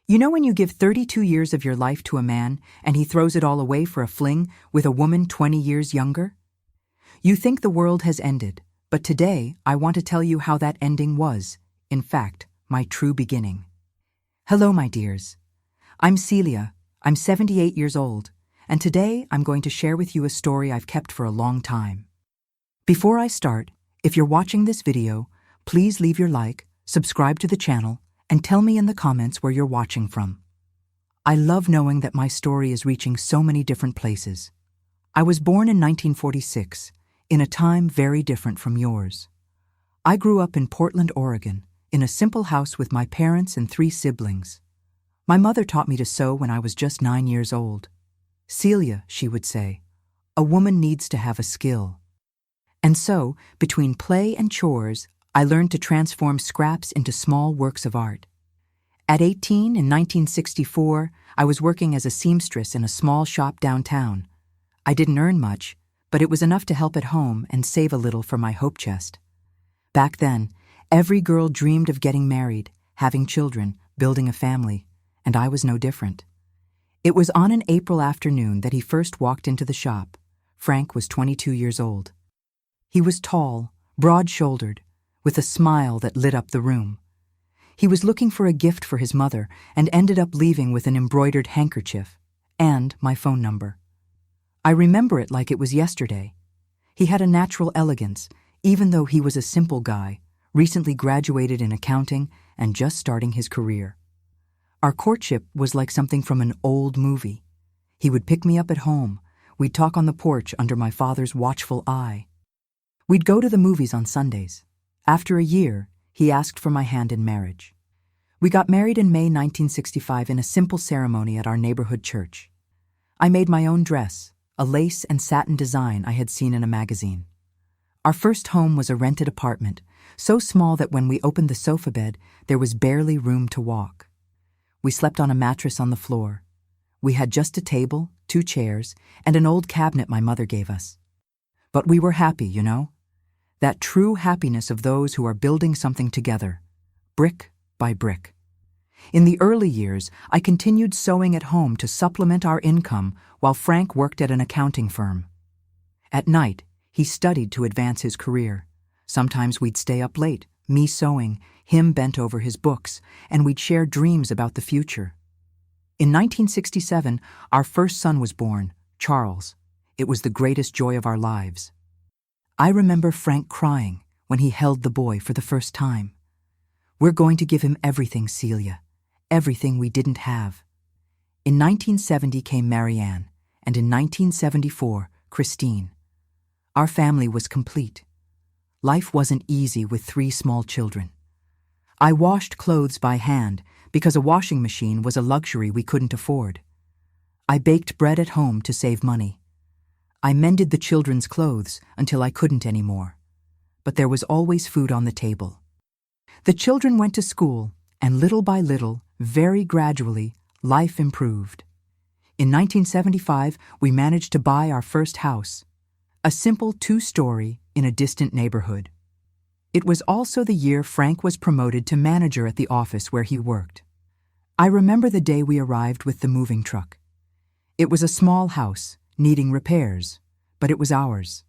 You know when you give 32 years of your life to a man and he throws it all away for a fling with a woman 20 years younger? You think the world has ended, but today I want to tell you how that ending was, in fact, my true beginning. Hello, my dears. I'm Celia. I'm 78 years old, and today I'm going to share with you a story I've kept for a long time. Before I start, if you're watching this video, please leave your like, subscribe to the channel, and tell me in the comments where you're watching from. I love knowing that my story is reaching so many different places. I was born in 1946, in a time very different from yours. I grew up in Portland, Oregon, in a simple house with my parents and 3 siblings. My mother taught me to sew when I was just 9 years old. Celia, she would say, a woman needs to have a skill. And so, between play and chores, I learned to transform scraps into small works of art. At 18, in 1964, I was working as a seamstress in a small shop downtown. I didn't earn much, but it was enough to help at home and save a little for my hope chest. Back then, every girl dreamed of getting married, having children, building a family, and I was no different. It was on an April afternoon that he first walked into the shop. Frank was 22 years old. He was tall, broad-shouldered, with a smile that lit up the room. He was looking for a gift for his mother and ended up leaving with an embroidered handkerchief and my phone number. I remember it like it was yesterday. He had a natural elegance, even though he was a simple guy, recently graduated in accounting and just starting his career. Our courtship was like something from an old movie. He would pick me up at home. We'd talk on the porch under my father's watchful eye. We'd go to the movies on Sundays. After a year, he asked for my hand in marriage. We got married in May 1965 in a simple ceremony at our neighborhood church. I made my own dress, a lace and satin design I had seen in a magazine. Our first home was a rented apartment, so small that when we opened the sofa bed, there was barely room to walk. We slept on a mattress on the floor. We had just a table, 2 chairs, and an old cabinet my mother gave us. But we were happy, you know? That true happiness of those who are building something together, brick by brick. In the early years, I continued sewing at home to supplement our income while Frank worked at an accounting firm. At night, he studied to advance his career. Sometimes we'd stay up late, me sewing, him bent over his books, and we'd share dreams about the future. In 1967, our first son was born, Charles. It was the greatest joy of our lives. I remember Frank crying when he held the boy for the first time. We're going to give him everything, Celia, everything we didn't have. In 1970 came Marianne, and in 1974, Christine. Our family was complete. Life wasn't easy with 3 small children. I washed clothes by hand because a washing machine was a luxury we couldn't afford. I baked bread at home to save money. I mended the children's clothes until I couldn't anymore. But there was always food on the table. The children went to school, and little by little, very gradually, life improved. In 1975, we managed to buy our first house, a simple 2-story in a distant neighborhood. It was also the year Frank was promoted to manager at the office where he worked. I remember the day we arrived with the moving truck. It was a small house, needing repairs, but it was ours.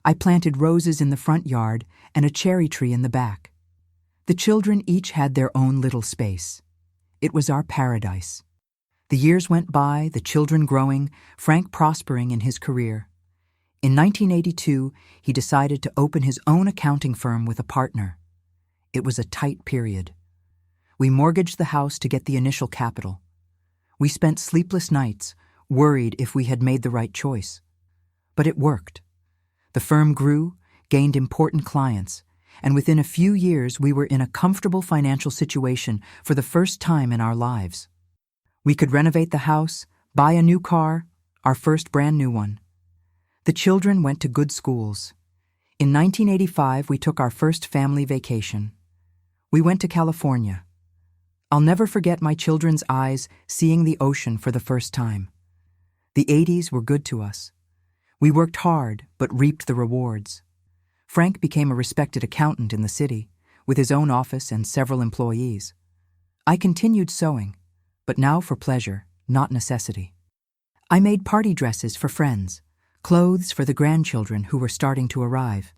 I planted roses in the front yard and a cherry tree in the back. The children each had their own little space. It was our paradise. The years went by, the children growing, Frank prospering in his career. In 1982, he decided to open his own accounting firm with a partner. It was a tight period. We mortgaged the house to get the initial capital. We spent sleepless nights, worried if we had made the right choice. But it worked. The firm grew, gained important clients, and within a few years we were in a comfortable financial situation for the first time in our lives. We could renovate the house, buy a new car, our first brand new one. The children went to good schools. In 1985, we took our first family vacation. We went to California. I'll never forget my children's eyes seeing the ocean for the first time. The 80s were good to us. We worked hard, but reaped the rewards. Frank became a respected accountant in the city, with his own office and several employees. I continued sewing. but now for pleasure, not necessity. I made party dresses for friends, clothes for the grandchildren who were starting to arrive.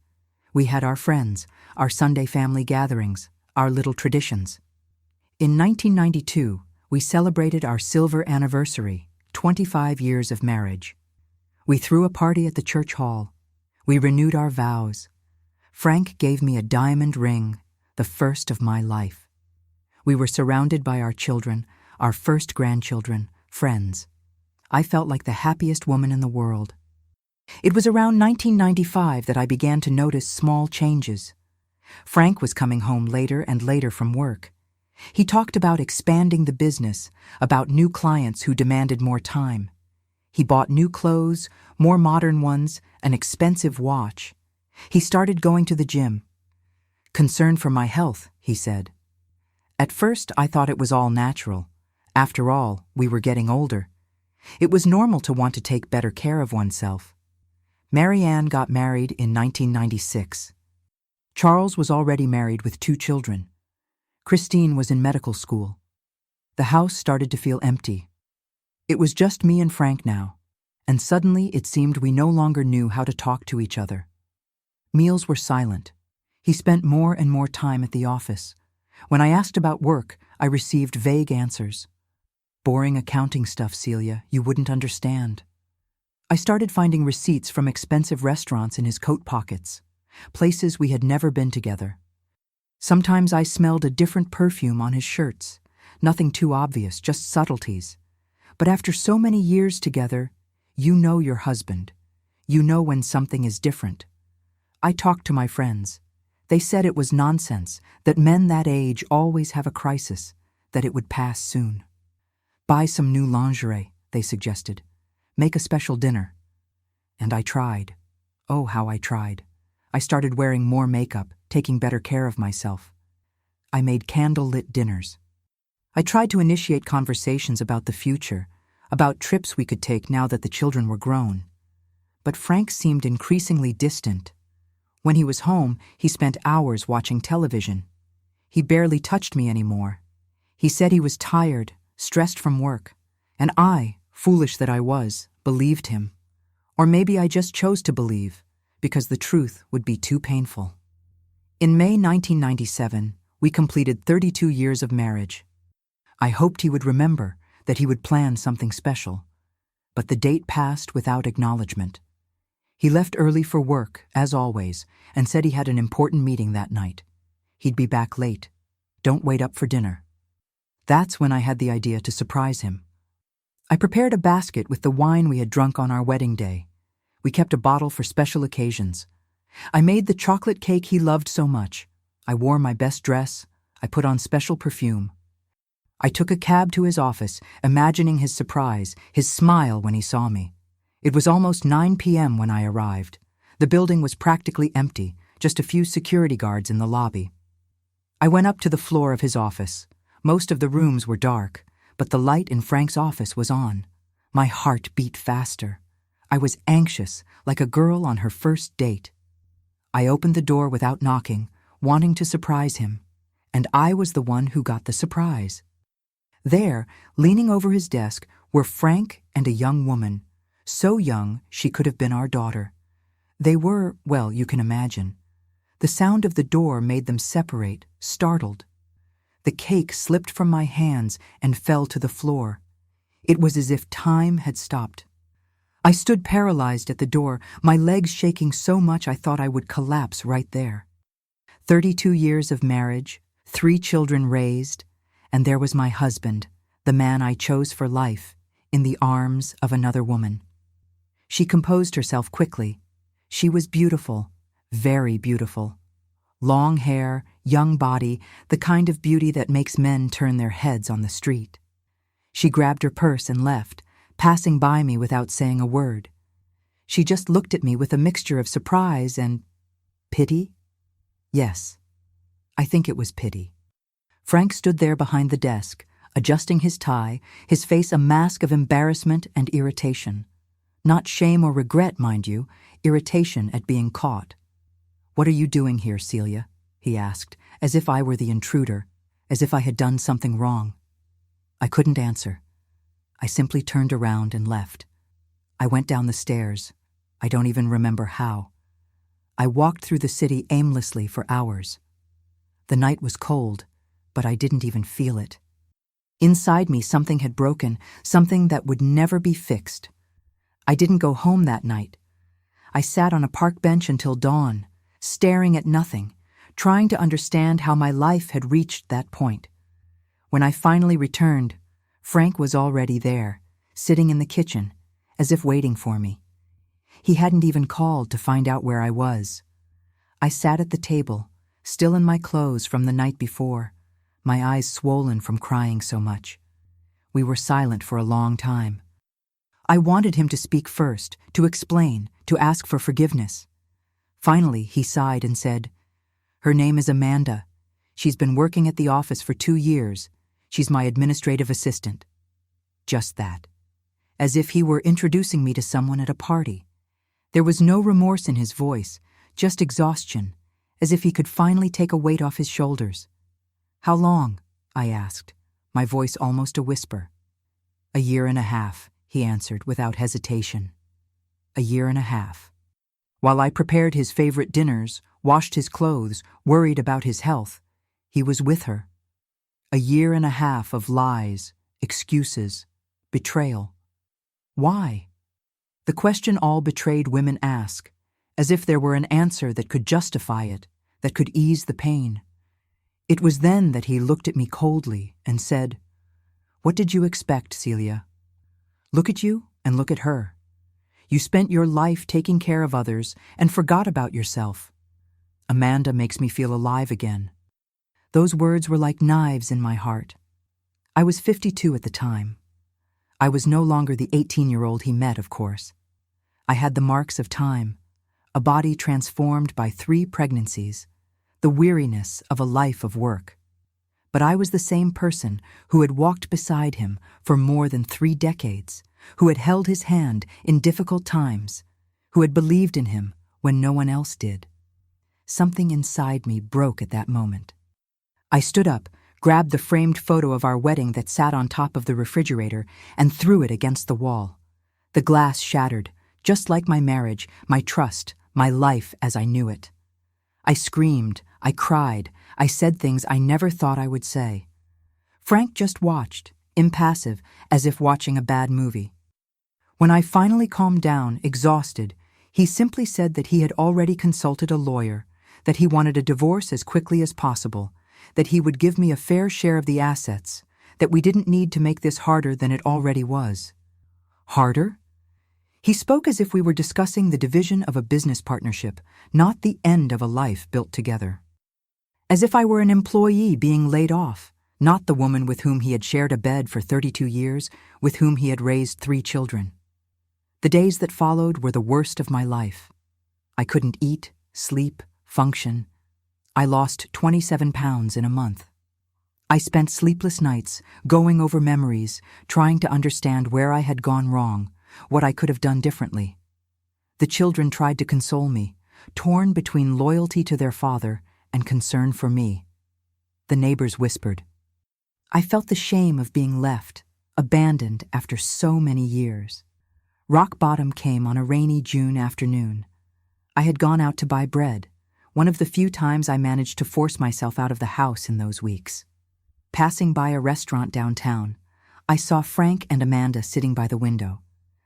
We had our friends, our Sunday family gatherings, our little traditions. In 1992, we celebrated our silver anniversary, 25 years of marriage. We threw a party at the church hall. We renewed our vows. Frank gave me a diamond ring, the first of my life. We were surrounded by our children, our first grandchildren, friends. I felt like the happiest woman in the world. It was around 1995 that I began to notice small changes. Frank was coming home later and later from work. He talked about expanding the business, about new clients who demanded more time. He bought new clothes, more modern ones, an expensive watch. He started going to the gym. Concern for my health, he said. At first, I thought it was all natural. After all, we were getting older. It was normal to want to take better care of oneself. Mary Ann got married in 1996. Charles was already married with 2 children. Christine was in medical school. The house started to feel empty. It was just me and Frank now, and suddenly it seemed we no longer knew how to talk to each other. Meals were silent. He spent more and more time at the office. When I asked about work, I received vague answers. Boring accounting stuff, Celia, you wouldn't understand. I started finding receipts from expensive restaurants in his coat pockets, places we had never been together. Sometimes I smelled a different perfume on his shirts, nothing too obvious, just subtleties. But after so many years together, you know your husband. You know when something is different. I talked to my friends. They said it was nonsense, that men that age always have a crisis, that it would pass soon. Buy some new lingerie, they suggested. Make a special dinner. And I tried. Oh, how I tried. I started wearing more makeup, taking better care of myself. I made candle-lit dinners. I tried to initiate conversations about the future, about trips we could take now that the children were grown. But Frank seemed increasingly distant. When he was home, he spent hours watching television. He barely touched me anymore. He said he was tired, stressed from work, and I, foolish that I was, believed him. Or maybe I just chose to believe, because the truth would be too painful. In May 1997, we completed 32 years of marriage. I hoped he would remember, that he would plan something special. But the date passed without acknowledgement. He left early for work, as always, and said he had an important meeting that night. He'd be back late. Don't wait up for dinner. That's when I had the idea to surprise him. I prepared a basket with the wine we had drunk on our wedding day. We kept a bottle for special occasions. I made the chocolate cake he loved so much. I wore my best dress. I put on special perfume. I took a cab to his office, imagining his surprise, his smile when he saw me. It was almost 9 p.m. when I arrived. The building was practically empty, just a few security guards in the lobby. I went up to the floor of his office. Most of the rooms were dark, but the light in Frank's office was on. My heart beat faster. I was anxious, like a girl on her first date. I opened the door without knocking, wanting to surprise him, and I was the one who got the surprise. There, leaning over his desk, were Frank and a young woman, so young she could have been our daughter. They were, well, you can imagine. The sound of the door made them separate, startled. The cake slipped from my hands and fell to the floor. It was as if time had stopped. I stood paralyzed at the door, my legs shaking so much I thought I would collapse right there. 32 years of marriage, 3 children raised, and there was my husband, the man I chose for life, in the arms of another woman. She composed herself quickly. She was beautiful, very beautiful. Long hair, young body, the kind of beauty that makes men turn their heads on the street. She grabbed her purse and left, passing by me without saying a word. She just looked at me with a mixture of surprise and pity? Yes, I think it was pity. Frank stood there behind the desk, adjusting his tie, his face a mask of embarrassment and irritation. Not shame or regret, mind you, irritation at being caught. "What are you doing here, Celia?" he asked, as if I were the intruder, as if I had done something wrong. I couldn't answer. I simply turned around and left. I went down the stairs. I don't even remember how. I walked through the city aimlessly for hours. The night was cold, but I didn't even feel it. Inside me, something had broken, something that would never be fixed. I didn't go home that night. I sat on a park bench until dawn, staring at nothing, trying to understand how my life had reached that point. When I finally returned, Frank was already there, sitting in the kitchen, as if waiting for me. He hadn't even called to find out where I was. I sat at the table, still in my clothes from the night before, my eyes swollen from crying so much. We were silent for a long time. I wanted him to speak first, to explain, to ask for forgiveness. Finally, he sighed and said, "Her name is Amanda. She's been working at the office for 2 years. She's my administrative assistant." Just that. As if he were introducing me to someone at a party. There was no remorse in his voice, just exhaustion, as if he could finally take a weight off his shoulders. "How long?" I asked, my voice almost a whisper. "1.5 years," he answered without hesitation. 1.5 years. While I prepared his favorite dinners, washed his clothes, worried about his health, he was with her. 1.5 years of lies, excuses, betrayal. Why? The question all betrayed women ask, as if there were an answer that could justify it, that could ease the pain. It was then that he looked at me coldly and said, "What did you expect, Celia? Look at you and look at her. You spent your life taking care of others and forgot about yourself. Amanda makes me feel alive again." Those words were like knives in my heart. I was 52 at the time. I was no longer the 18-year-old he met, of course. I had the marks of time, a body transformed by 3 pregnancies, the weariness of a life of work. But I was the same person who had walked beside him for more than 3 decades, who had held his hand in difficult times, who had believed in him when no one else did. Something inside me broke at that moment. I stood up, grabbed the framed photo of our wedding that sat on top of the refrigerator, and threw it against the wall. The glass shattered, just like my marriage, my trust, my life as I knew it. I screamed, I cried, I said things I never thought I would say. Frank just watched, impassive, as if watching a bad movie. When I finally calmed down, exhausted, he simply said that he had already consulted a lawyer, that he wanted a divorce as quickly as possible, that he would give me a fair share of the assets, that we didn't need to make this harder than it already was. Harder? He spoke as if we were discussing the division of a business partnership, not the end of a life built together. As if I were an employee being laid off, not the woman with whom he had shared a bed for 32 years, with whom he had raised 3 children. The days that followed were the worst of my life. I couldn't eat, sleep, function. I lost 27 pounds in a month. I spent sleepless nights, going over memories, trying to understand where I had gone wrong, what I could have done differently. The children tried to console me, torn between loyalty to their father and concern for me. The neighbors whispered. I felt the shame of being left, abandoned after so many years. Rock bottom came on a rainy June afternoon. I had gone out to buy bread, one of the few times I managed to force myself out of the house in those weeks. Passing by a restaurant downtown, I saw Frank and Amanda sitting by the window.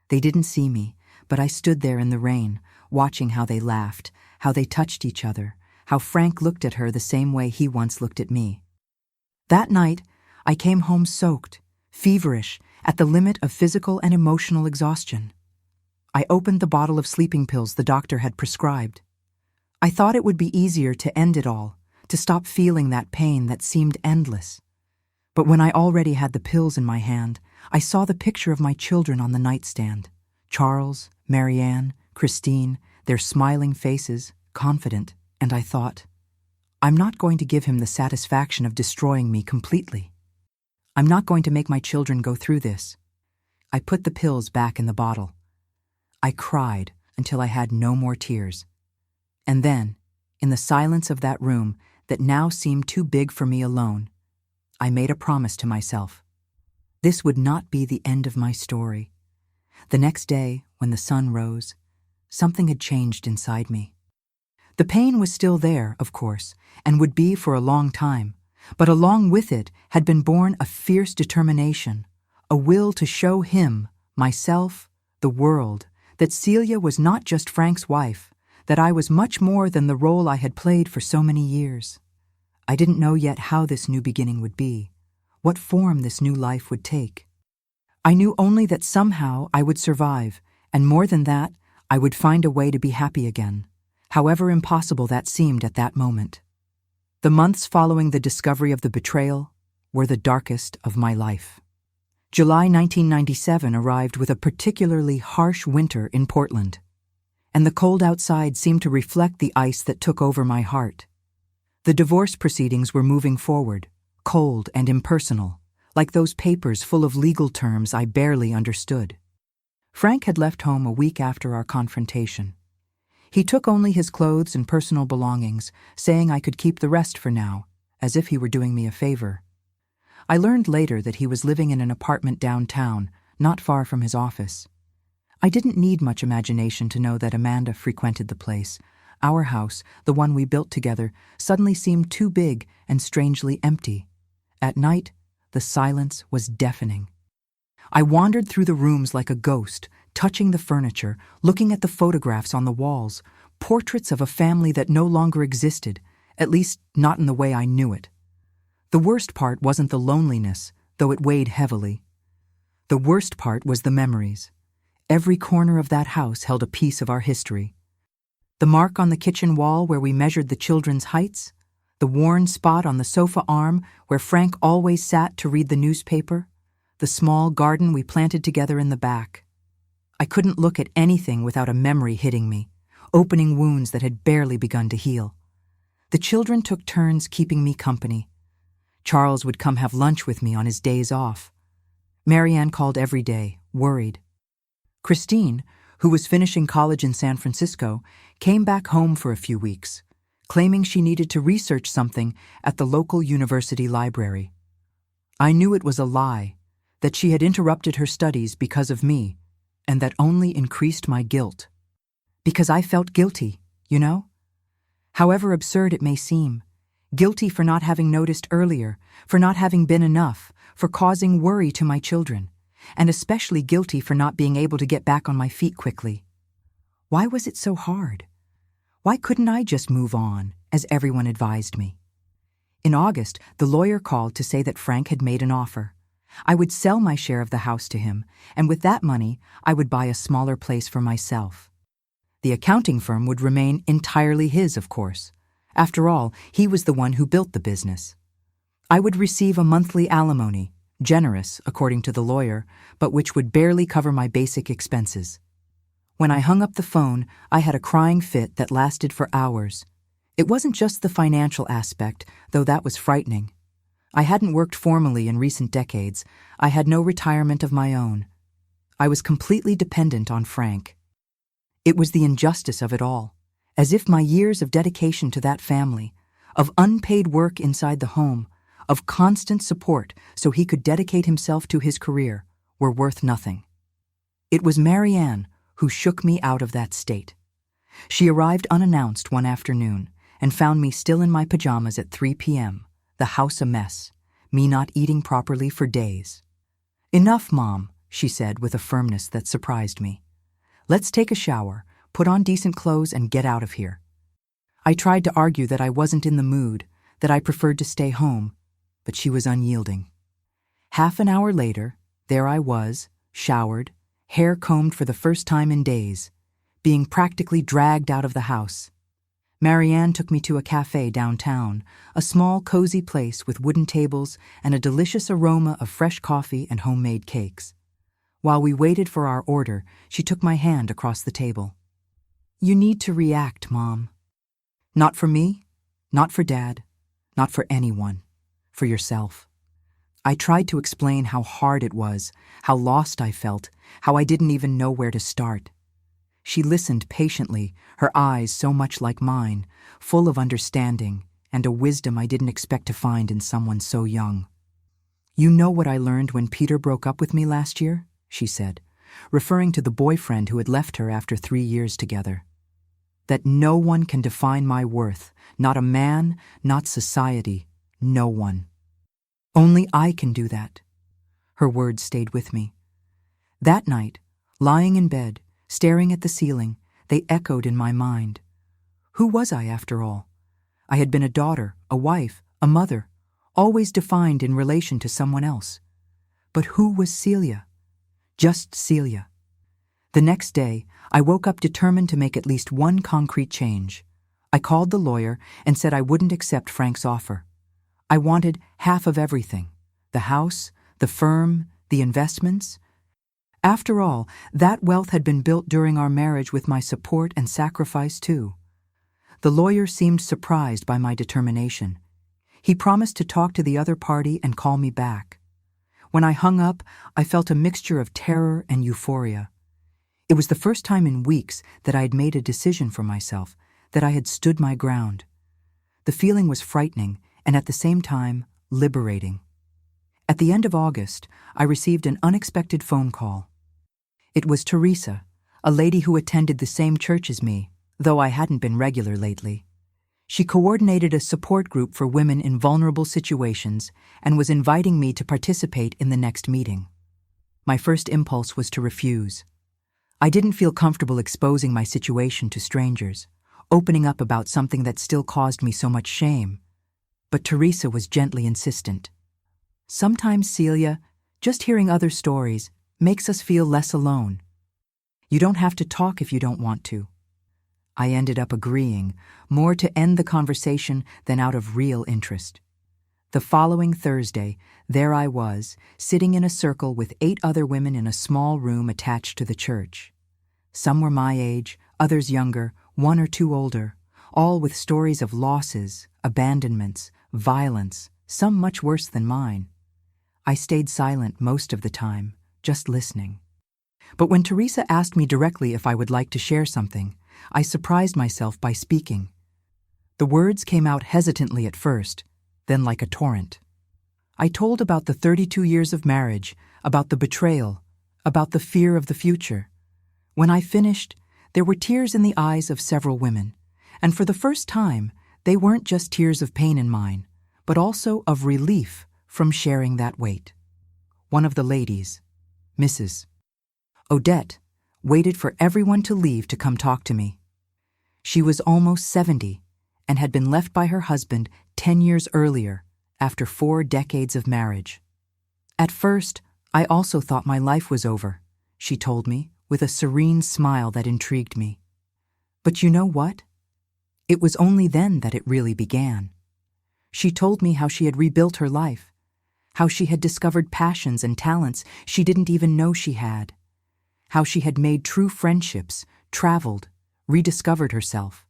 They didn't see me, but I stood there in the rain, watching how they laughed, how they touched each other, how Frank looked at her the same way he once looked at me. That night, I came home soaked, feverish, at the limit of physical and emotional exhaustion. I opened the bottle of sleeping pills the doctor had prescribed. I thought it would be easier to end it all, to stop feeling that pain that seemed endless. But when I already had the pills in my hand, I saw the picture of my children on the nightstand. Charles, Marianne, Christine, their smiling faces, confident, and I thought, I'm not going to give him the satisfaction of destroying me completely. I'm not going to make my children go through this. I put the pills back in the bottle. I cried until I had no more tears. And then, in the silence of that room that now seemed too big for me alone, I made a promise to myself. This would not be the end of my story. The next day, when the sun rose, something had changed inside me. The pain was still there, of course, and would be for a long time, but along with it had been born a fierce determination, a will to show him, myself, the world, that Celia was not just Frank's wife, that I was much more than the role I had played for so many years. I didn't know yet how this new beginning would be, what form this new life would take. I knew only that somehow I would survive, and more than that, I would find a way to be happy again, however impossible that seemed at that moment. The months following the discovery of the betrayal were the darkest of my life. July 1997 arrived with a particularly harsh winter in Portland, and the cold outside seemed to reflect the ice that took over my heart. The divorce proceedings were moving forward, cold and impersonal, like those papers full of legal terms I barely understood. Frank had left home a week after our confrontation. He took only his clothes and personal belongings, saying I could keep the rest for now, as if he were doing me a favor. I learned later that he was living in an apartment downtown, not far from his office. I didn't need much imagination to know that Amanda frequented the place. Our house, the one we built together, suddenly seemed too big and strangely empty. At night, the silence was deafening. I wandered through the rooms like a ghost, touching the furniture, looking at the photographs on the walls, portraits of a family that no longer existed, at least not in the way I knew it. The worst part wasn't the loneliness, though it weighed heavily. The worst part was the memories. Every corner of that house held a piece of our history. The mark on the kitchen wall where we measured the children's heights, the worn spot on the sofa arm where Frank always sat to read the newspaper, the small garden we planted together in the back. I couldn't look at anything without a memory hitting me, opening wounds that had barely begun to heal. The children took turns keeping me company. Charles would come have lunch with me on his days off. Marianne called every day, worried. Christine, who was finishing college in San Francisco, came back home for a few weeks, claiming she needed to research something at the local university library. I knew it was a lie, that she had interrupted her studies because of me, and that only increased my guilt. Because I felt guilty, you know? However absurd it may seem, guilty for not having noticed earlier, for not having been enough, for causing worry to my children, and especially guilty for not being able to get back on my feet quickly. Why was it so hard? Why couldn't I just move on, as everyone advised me? In August, the lawyer called to say that Frank had made an offer. I would sell my share of the house to him, and with that money, I would buy a smaller place for myself. The accounting firm would remain entirely his, of course. After all, he was the one who built the business. I would receive a monthly alimony, generous, according to the lawyer, but which would barely cover my basic expenses. When I hung up the phone, I had a crying fit that lasted for hours. It wasn't just the financial aspect, though that was frightening. I hadn't worked formally in recent decades. I had no retirement of my own. I was completely dependent on Frank. It was the injustice of it all, as if my years of dedication to that family, of unpaid work inside the home, of constant support so he could dedicate himself to his career, were worth nothing. It was Marianne who shook me out of that state. She arrived unannounced one afternoon and found me still in my pajamas at 3 p.m., the house a mess, me not eating properly for days. "Enough, Mom," she said with a firmness that surprised me. "Let's take a shower, put on decent clothes, and get out of here." I tried to argue that I wasn't in the mood, that I preferred to stay home, but she was unyielding. Half an hour later, there I was, showered, hair combed for the first time in days, being practically dragged out of the house. Marianne took me to a cafe downtown, a small, cozy place with wooden tables and a delicious aroma of fresh coffee and homemade cakes. While we waited for our order, she took my hand across the table. "You need to react, Mom. Not for me, not for Dad, not for anyone, for yourself." I tried to explain how hard it was, how lost I felt, how I didn't even know where to start. She listened patiently, her eyes so much like mine, full of understanding and a wisdom I didn't expect to find in someone so young. "You know what I learned when Peter broke up with me last year?" she said, referring to the boyfriend who had left her after 3 years together. "That no one can define my worth, not a man, not society, no one. Only I can do that." Her words stayed with me. That night, lying in bed, staring at the ceiling, they echoed in my mind. Who was I, after all? I had been a daughter, a wife, a mother, always defined in relation to someone else. But who was Celia? Just Celia. The next day, I woke up determined to make at least one concrete change. I called the lawyer and said I wouldn't accept Frank's offer. I wanted half of everything: the house, the firm, the investments. After all, that wealth had been built during our marriage with my support and sacrifice too. The lawyer seemed surprised by my determination. He promised to talk to the other party and call me back. When I hung up, I felt a mixture of terror and euphoria. It was the first time in weeks that I had made a decision for myself, that I had stood my ground. The feeling was frightening and at the same time liberating. At the end of August, I received an unexpected phone call. It was Teresa, a lady who attended the same church as me, though I hadn't been regular lately. She coordinated a support group for women in vulnerable situations and was inviting me to participate in the next meeting. My first impulse was to refuse. I didn't feel comfortable exposing my situation to strangers, opening up about something that still caused me so much shame. But Teresa was gently insistent. "Sometimes, Celia, just hearing other stories makes us feel less alone. You don't have to talk if you don't want to." I ended up agreeing, more to end the conversation than out of real interest. The following Thursday, there I was, sitting in a circle with 8 other women in a small room attached to the church. Some were my age, others younger, 1 or 2 older, all with stories of losses, abandonments, violence, some much worse than mine. I stayed silent most of the time, just listening. But when Teresa asked me directly if I would like to share something, I surprised myself by speaking. The words came out hesitantly at first, then like a torrent. I told about the 32 years of marriage, about the betrayal, about the fear of the future. When I finished, there were tears in the eyes of several women, and for the first time, they weren't just tears of pain in mine, but also of relief from sharing that weight. One of the ladies, Mrs. Odette, waited for everyone to leave to come talk to me. She was almost 70 and had been left by her husband 10 years earlier, after 4 decades of marriage. At first, I also thought my life was over, she told me, with a serene smile that intrigued me. But you know what? It was only then that it really began. She told me how she had rebuilt her life, how she had discovered passions and talents she didn't even know she had, how she had made true friendships, traveled, rediscovered herself.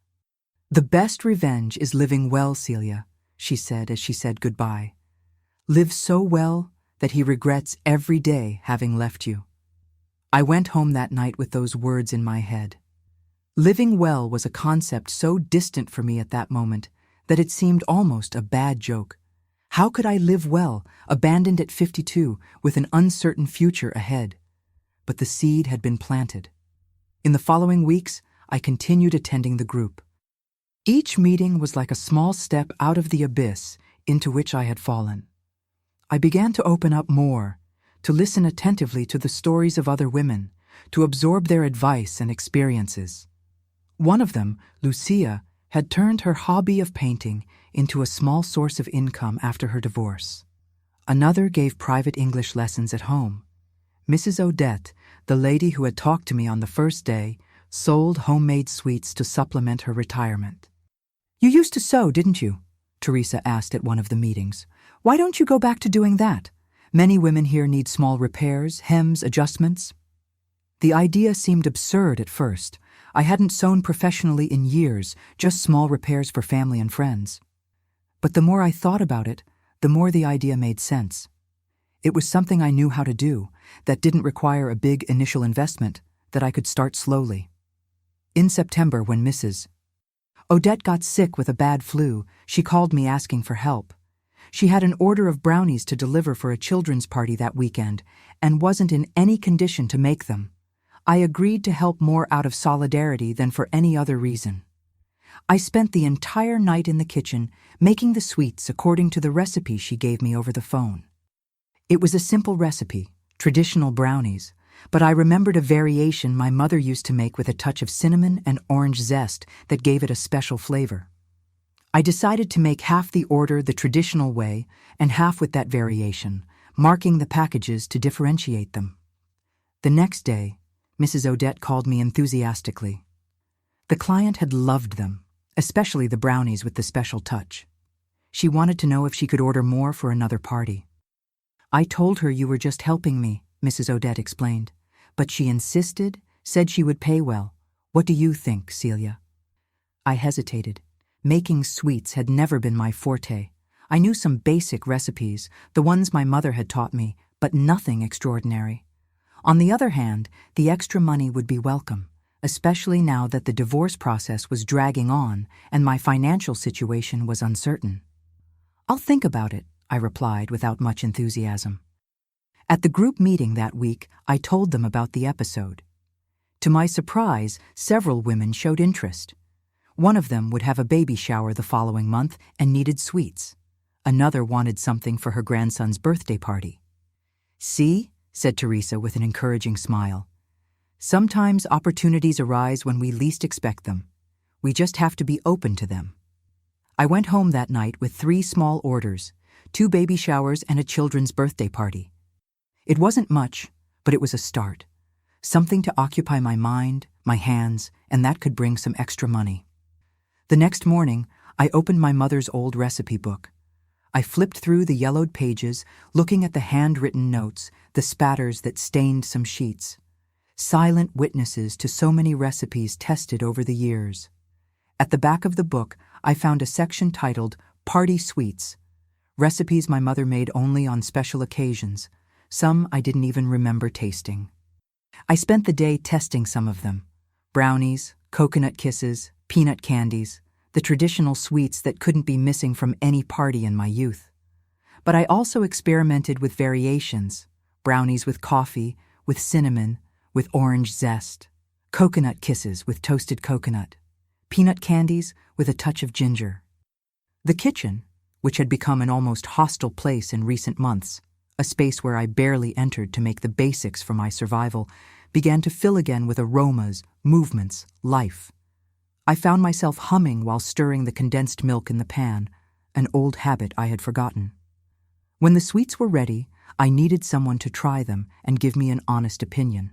"The best revenge is living well, Celia," she said as she said goodbye. "Live so well that he regrets every day having left you." I went home that night with those words in my head. Living well was a concept so distant for me at that moment that it seemed almost a bad joke. How could I live well, abandoned at 52, with an uncertain future ahead? But the seed had been planted. In the following weeks, I continued attending the group. Each meeting was like a small step out of the abyss into which I had fallen. I began to open up more, to listen attentively to the stories of other women, to absorb their advice and experiences. One of them, Lucia, had turned her hobby of painting into a small source of income after her divorce. Another gave private English lessons at home. Mrs. Odette, the lady who had talked to me on the first day, sold homemade sweets to supplement her retirement. "You used to sew, didn't you?" Teresa asked at one of the meetings. "Why don't you go back to doing that? Many women here need small repairs, hems, adjustments." The idea seemed absurd at first. I hadn't sewn professionally in years, just small repairs for family and friends. But the more I thought about it, the more the idea made sense. It was something I knew how to do, that didn't require a big initial investment, that I could start slowly. In September, when Mrs. Odette got sick with a bad flu, she called me asking for help. She had an order of brownies to deliver for a children's party that weekend and wasn't in any condition to make them. I agreed to help more out of solidarity than for any other reason. I spent the entire night in the kitchen making the sweets according to the recipe she gave me over the phone. It was a simple recipe, traditional brownies, but I remembered a variation my mother used to make with a touch of cinnamon and orange zest that gave it a special flavor. I decided to make half the order the traditional way and half with that variation, marking the packages to differentiate them. The next day, Mrs. Odette called me enthusiastically. The client had loved them, especially the brownies with the special touch. She wanted to know if she could order more for another party. I told her you were just helping me, Mrs. Odette explained, but she insisted, said she would pay well. What do you think, Celia? I hesitated. Making sweets had never been my forte. I knew some basic recipes, the ones my mother had taught me, but nothing extraordinary. On the other hand, the extra money would be welcome, especially now that the divorce process was dragging on and my financial situation was uncertain. I'll think about it, I replied without much enthusiasm. At the group meeting that week, I told them about the episode. To my surprise, several women showed interest. One of them would have a baby shower the following month and needed sweets. Another wanted something for her grandson's birthday party. See, said Teresa with an encouraging smile. Sometimes opportunities arise when we least expect them. We just have to be open to them. I went home that night with 3 small orders, 2 baby showers and a children's birthday party. It wasn't much, but it was a start. Something to occupy my mind, my hands, and that could bring some extra money. The next morning, I opened my mother's old recipe book. I flipped through the yellowed pages, looking at the handwritten notes, the spatters that stained some sheets. Silent witnesses to so many recipes tested over the years. At the back of the book, I found a section titled Party Sweets, recipes my mother made only on special occasions. Some I didn't even remember tasting. I spent the day testing some of them. Brownies, coconut kisses, peanut candies, the traditional sweets that couldn't be missing from any party in my youth. But I also experimented with variations, brownies with coffee, with cinnamon, with orange zest, coconut kisses with toasted coconut, peanut candies with a touch of ginger. The kitchen, which had become an almost hostile place in recent months, a space where I barely entered to make the basics for my survival, began to fill again with aromas, movements, life. I found myself humming while stirring the condensed milk in the pan, an old habit I had forgotten. When the sweets were ready, I needed someone to try them and give me an honest opinion.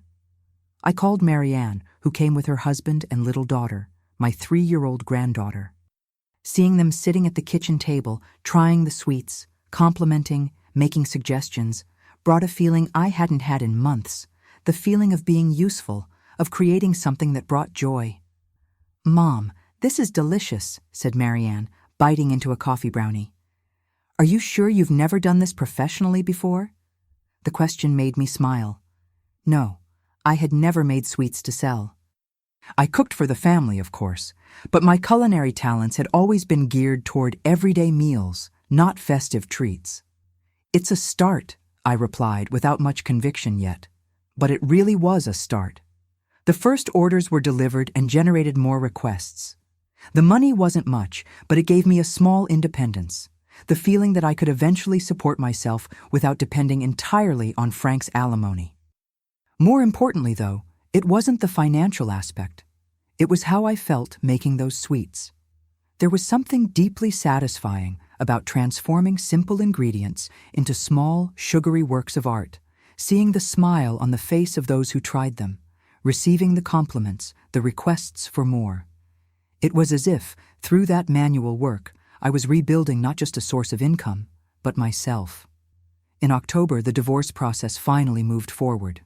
I called Marianne, who came with her husband and little daughter, my 3-year-old granddaughter. Seeing them sitting at the kitchen table, trying the sweets, complimenting, making suggestions, brought a feeling I hadn't had in months, the feeling of being useful, of creating something that brought joy. "Mom, this is delicious," said Marianne, biting into a coffee brownie. "Are you sure you've never done this professionally before?" The question made me smile. No, I had never made sweets to sell. I cooked for the family, of course, but my culinary talents had always been geared toward everyday meals, not festive treats. "It's a start," I replied without much conviction yet. But it really was a start. The first orders were delivered and generated more requests. The money wasn't much, but it gave me a small independence, the feeling that I could eventually support myself without depending entirely on Frank's alimony. More importantly, though, it wasn't the financial aspect. It was how I felt making those sweets. There was something deeply satisfying about transforming simple ingredients into small, sugary works of art, seeing the smile on the face of those who tried them, receiving the compliments, the requests for more. It was as if, through that manual work, I was rebuilding not just a source of income, but myself. In October, the divorce process finally moved forward.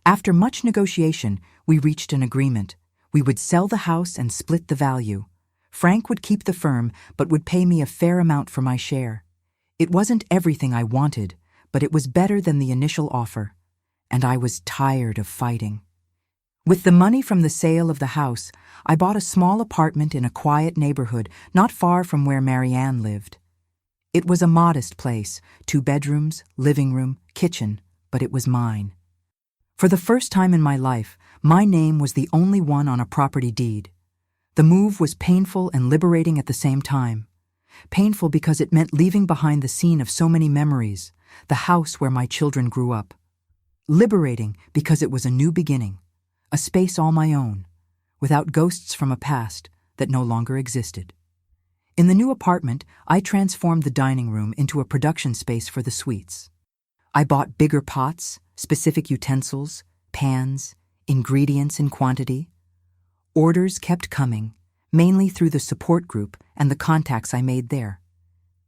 After much negotiation, we reached an agreement. We would sell the house and split the value. Frank would keep the firm, but would pay me a fair amount for my share. It wasn't everything I wanted, but it was better than the initial offer. And I was tired of fighting. With the money from the sale of the house, I bought a small apartment in a quiet neighborhood not far from where Marianne lived. It was a modest place, 2 bedrooms, living room, kitchen, but it was mine. For the first time in my life, my name was the only one on a property deed. The move was painful and liberating at the same time. Painful because it meant leaving behind the scene of so many memories, the house where my children grew up. Liberating because it was a new beginning, a space all my own, without ghosts from a past that no longer existed. In the new apartment, I transformed the dining room into a production space for the sweets. I bought bigger pots, specific utensils, pans, ingredients in quantity. Orders kept coming, mainly through the support group and the contacts I made there.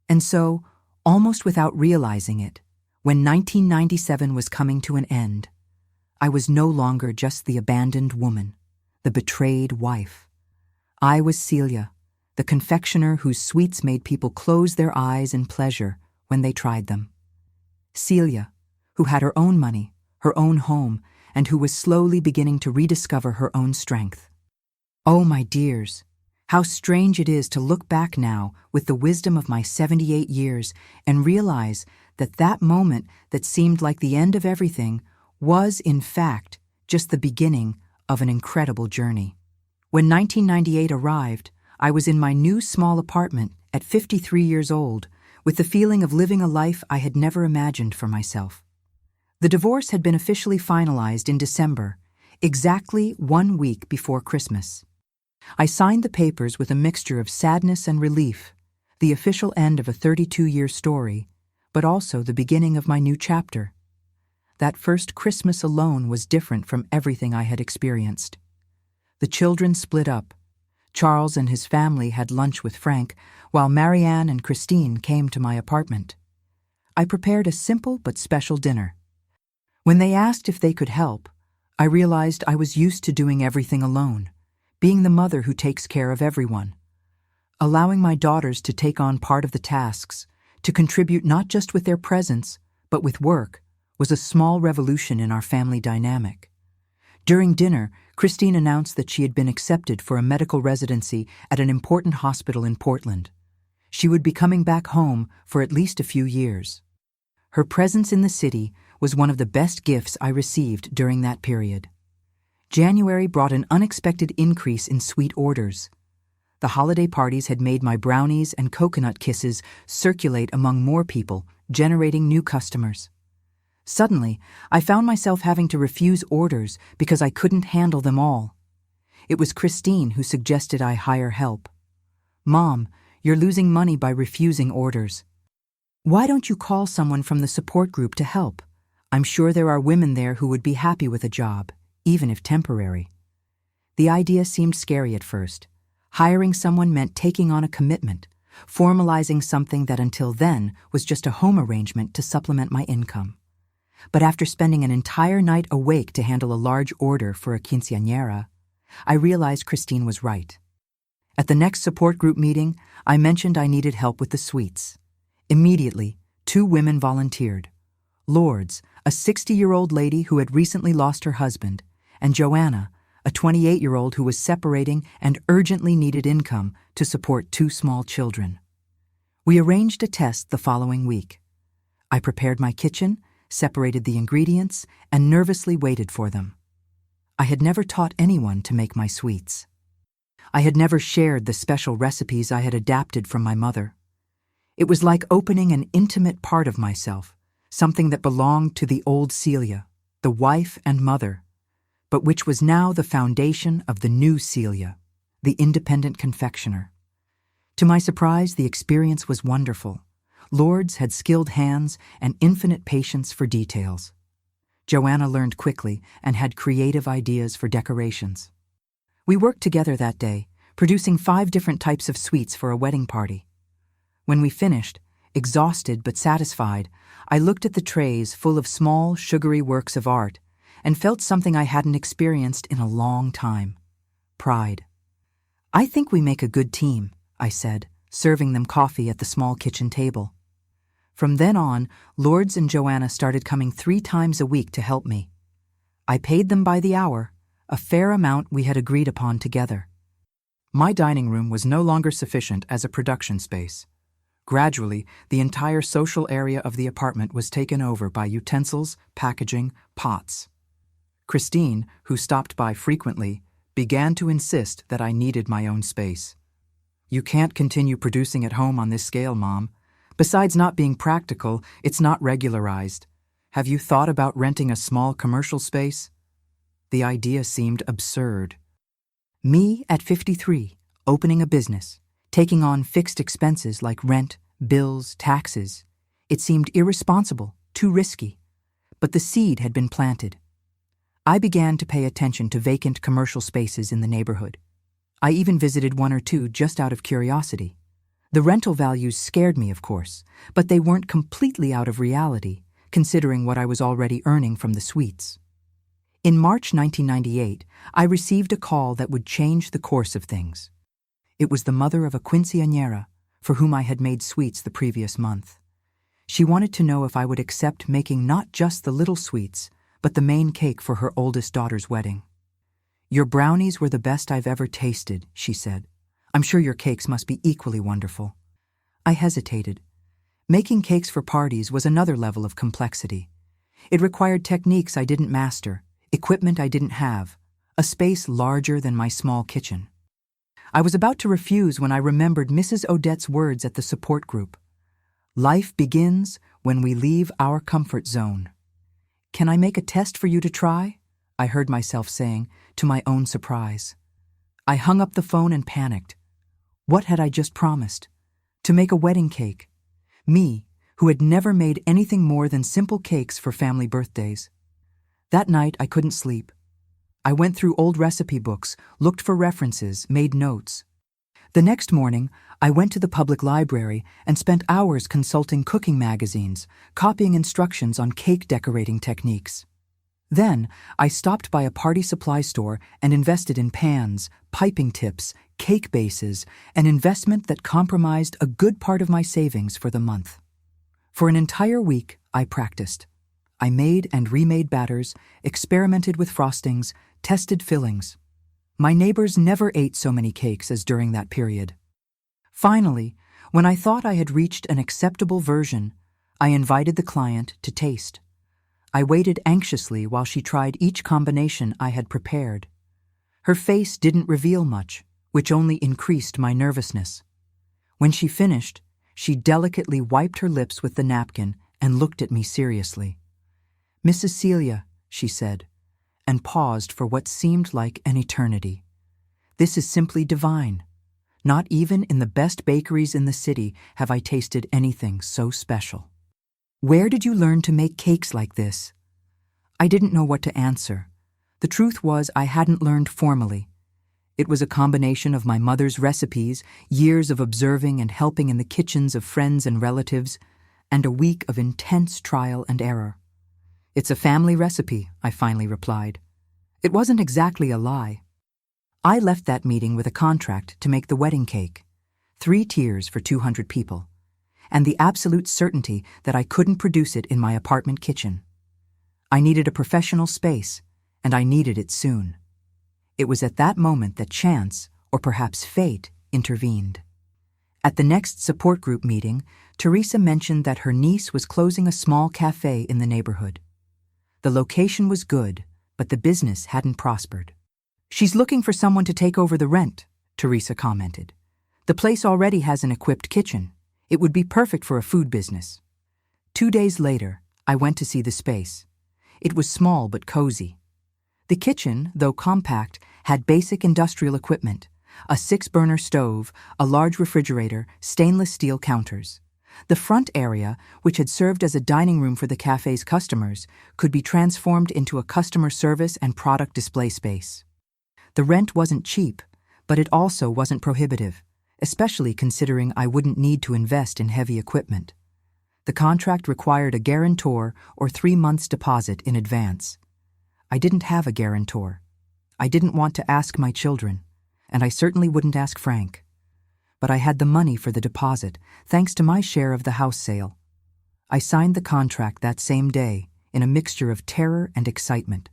And so, almost without realizing it, when 1997 was coming to an end, I was no longer just the abandoned woman, the betrayed wife. I was Celia, the confectioner whose sweets made people close their eyes in pleasure when they tried them. Celia, who had her own money, her own home, and who was slowly beginning to rediscover her own strength. Oh, my dears, how strange it is to look back now with the wisdom of my 78 years and realize that that moment that seemed like the end of everything was, in fact, just the beginning of an incredible journey. When 1998 arrived, I was in my new small apartment at 53 years old, with the feeling of living a life I had never imagined for myself. The divorce had been officially finalized in December, exactly 1 week before Christmas. I signed the papers with a mixture of sadness and relief, the official end of a 32-year story, but also the beginning of my new chapter. That first Christmas alone was different from everything I had experienced. The children split up. Charles and his family had lunch with Frank, while Marianne and Christine came to my apartment. I prepared a simple but special dinner. When they asked if they could help, I realized I was used to doing everything alone, being the mother who takes care of everyone. Allowing my daughters to take on part of the tasks, to contribute not just with their presence, but with work, was a small revolution in our family dynamic. During dinner, Christine announced that she had been accepted for a medical residency at an important hospital in Portland. She would be coming back home for at least a few years. Her presence in the city was one of the best gifts I received during that period. January brought an unexpected increase in sweet orders. The holiday parties had made my brownies and coconut kisses circulate among more people, generating new customers. Suddenly, I found myself having to refuse orders because I couldn't handle them all. It was Christine who suggested I hire help. "Mom, you're losing money by refusing orders. Why don't you call someone from the support group to help? I'm sure there are women there who would be happy with a job, even if temporary." The idea seemed scary at first. Hiring someone meant taking on a commitment, formalizing something that until then was just a home arrangement to supplement my income. But after spending an entire night awake to handle a large order for a quinceañera, I realized Christine was right. At the next support group meeting, I mentioned I needed help with the sweets. Immediately, 2 women volunteered. Lourdes, a 60-year-old lady who had recently lost her husband, and Joanna, a 28-year-old who was separating and urgently needed income to support 2 small children. We arranged a test the following week. I prepared my kitchen, separated the ingredients, and nervously waited for them. I had never taught anyone to make my sweets. I had never shared the special recipes I had adapted from my mother. It was like opening an intimate part of myself, something that belonged to the old Celia, the wife and mother, but which was now the foundation of the new Celia, the independent confectioner. To my surprise, the experience was wonderful. Lourdes had skilled hands and infinite patience for details. Joanna learned quickly and had creative ideas for decorations. We worked together that day, producing 5 different types of sweets for a wedding party. When we finished, exhausted but satisfied, I looked at the trays full of small, sugary works of art and felt something I hadn't experienced in a long time: pride. "I think we make a good team," I said, serving them coffee at the small kitchen table. From then on, Lourdes and Joanna started coming 3 times a week to help me. I paid them by the hour, a fair amount we had agreed upon together. My dining room was no longer sufficient as a production space. Gradually, the entire social area of the apartment was taken over by utensils, packaging, pots. Christine, who stopped by frequently, began to insist that I needed my own space. "You can't continue producing at home on this scale, Mom. Besides not being practical, it's not regularized. Have you thought about renting a small commercial space?" The idea seemed absurd. Me at 53, opening a business, taking on fixed expenses like rent, bills, taxes. It seemed irresponsible, too risky. But the seed had been planted. I began to pay attention to vacant commercial spaces in the neighborhood. I even visited one or two just out of curiosity. The rental values scared me, of course, but they weren't completely out of reality, considering what I was already earning from the suites. In March 1998, I received a call that would change the course of things. It was the mother of a quinceañera, for whom I had made sweets the previous month. She wanted to know if I would accept making not just the little sweets, but the main cake for her oldest daughter's wedding. "Your brownies were the best I've ever tasted," she said. "I'm sure your cakes must be equally wonderful." I hesitated. Making cakes for parties was another level of complexity. It required techniques I didn't master, equipment I didn't have, a space larger than my small kitchen. I was about to refuse when I remembered Mrs. Odette's words at the support group. "Life begins when we leave our comfort zone." "Can I make a test for you to try?" I heard myself saying, to my own surprise. I hung up the phone and panicked. What had I just promised? To make a wedding cake. Me, who had never made anything more than simple cakes for family birthdays. That night I couldn't sleep. I went through old recipe books, looked for references, made notes. The next morning, I went to the public library and spent hours consulting cooking magazines, copying instructions on cake decorating techniques. Then, I stopped by a party supply store and invested in pans, piping tips, cake bases, an investment that compromised a good part of my savings for the month. For an entire week, I practiced. I made and remade batters, experimented with frostings, tested fillings. My neighbors never ate so many cakes as during that period. Finally, when I thought I had reached an acceptable version, I invited the client to taste. I waited anxiously while she tried each combination I had prepared. Her face didn't reveal much, which only increased my nervousness. When she finished, she delicately wiped her lips with the napkin and looked at me seriously. "Mrs. Celia," she said, and paused for what seemed like an eternity. "This is simply divine. Not even in the best bakeries in the city have I tasted anything so special. Where did you learn to make cakes like this?" I didn't know what to answer. The truth was I hadn't learned formally. It was a combination of my mother's recipes, years of observing and helping in the kitchens of friends and relatives, and a week of intense trial and error. "It's a family recipe," I finally replied. It wasn't exactly a lie. I left that meeting with a contract to make the wedding cake, 3 tiers for 200 people, and the absolute certainty that I couldn't produce it in my apartment kitchen. I needed a professional space, and I needed it soon. It was at that moment that chance, or perhaps fate, intervened. At the next support group meeting, Teresa mentioned that her niece was closing a small cafe in the neighborhood. The location was good, but the business hadn't prospered. "She's looking for someone to take over the rent," Teresa commented. "The place already has an equipped kitchen. It would be perfect for a food business." 2 days later, I went to see the space. It was small but cozy. The kitchen, though compact, had basic industrial equipment: a 6-burner stove, a large refrigerator, stainless steel counters. The front area, which had served as a dining room for the cafe's customers, could be transformed into a customer service and product display space. The rent wasn't cheap, but it also wasn't prohibitive, especially considering I wouldn't need to invest in heavy equipment. The contract required a guarantor or 3 months' deposit in advance. I didn't have a guarantor. I didn't want to ask my children, and I certainly wouldn't ask Frank. But I had the money for the deposit, thanks to my share of the house sale. I signed the contract that same day, in a mixture of terror and excitement.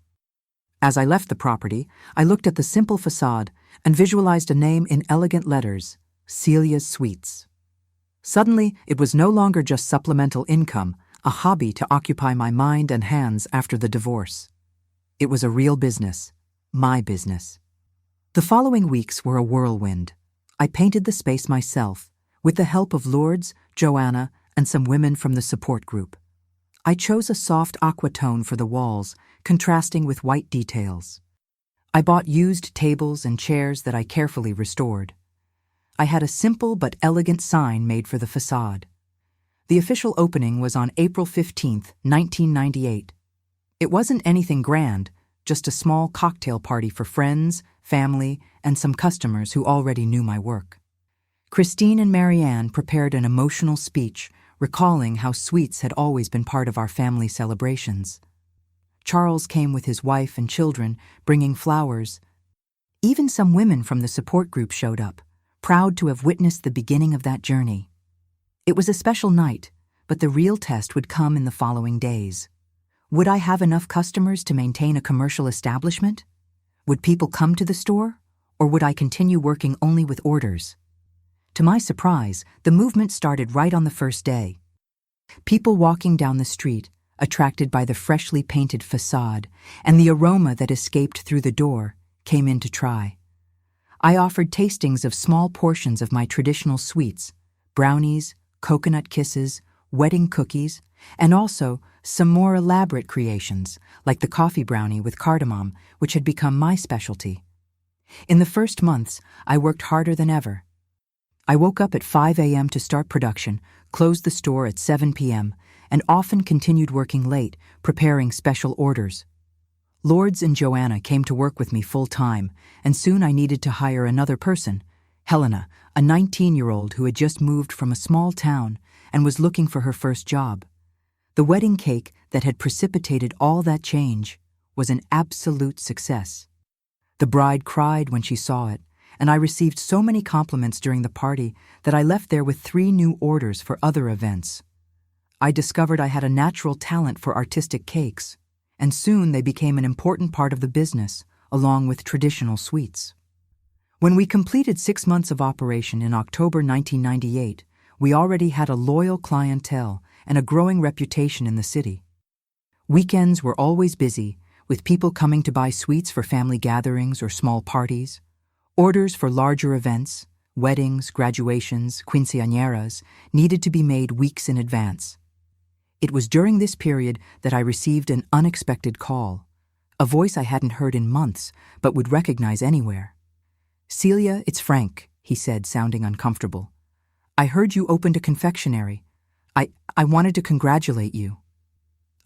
As I left the property, I looked at the simple facade and visualized a name in elegant letters: Celia's Sweets. Suddenly, it was no longer just supplemental income, a hobby to occupy my mind and hands after the divorce. It was a real business, my business. The following weeks were a whirlwind. I painted the space myself, with the help of Lourdes, Joanna, and some women from the support group. I chose a soft aqua tone for the walls, contrasting with white details. I bought used tables and chairs that I carefully restored. I had a simple but elegant sign made for the facade. The official opening was on April 15, 1998. It wasn't anything grand, just a small cocktail party for friends, family, and some customers who already knew my work. Christine and Marianne prepared an emotional speech, recalling how sweets had always been part of our family celebrations. Charles came with his wife and children, bringing flowers. Even some women from the support group showed up, proud to have witnessed the beginning of that journey. It was a special night, but the real test would come in the following days. Would I have enough customers to maintain a commercial establishment? Would people come to the store, or would I continue working only with orders? To my surprise, the movement started right on the first day. People walking down the street, attracted by the freshly painted facade and the aroma that escaped through the door, came in to try. I offered tastings of small portions of my traditional sweets, brownies, coconut kisses, wedding cookies, and also some more elaborate creations, like the coffee brownie with cardamom, which had become my specialty. In the first months, I worked harder than ever. I woke up at 5 a.m. to start production, closed the store at 7 p.m., and often continued working late, preparing special orders. Lourdes and Joanna came to work with me full-time, and soon I needed to hire another person, Helena, a 19-year-old who had just moved from a small town and was looking for her first job. The wedding cake that had precipitated all that change was an absolute success. The bride cried when she saw it, and I received so many compliments during the party that I left there with 3 new orders for other events. I discovered I had a natural talent for artistic cakes, and soon they became an important part of the business, along with traditional sweets. When we completed 6 months of operation in October 1998, we already had a loyal clientele and a growing reputation in the city. Weekends were always busy, with people coming to buy sweets for family gatherings or small parties. Orders for larger events, weddings, graduations, quinceañeras, needed to be made weeks in advance. It was during this period that I received an unexpected call, a voice I hadn't heard in months, but would recognize anywhere. "Celia, it's Frank," he said, sounding uncomfortable. "I heard you opened a confectionery. I wanted to congratulate you."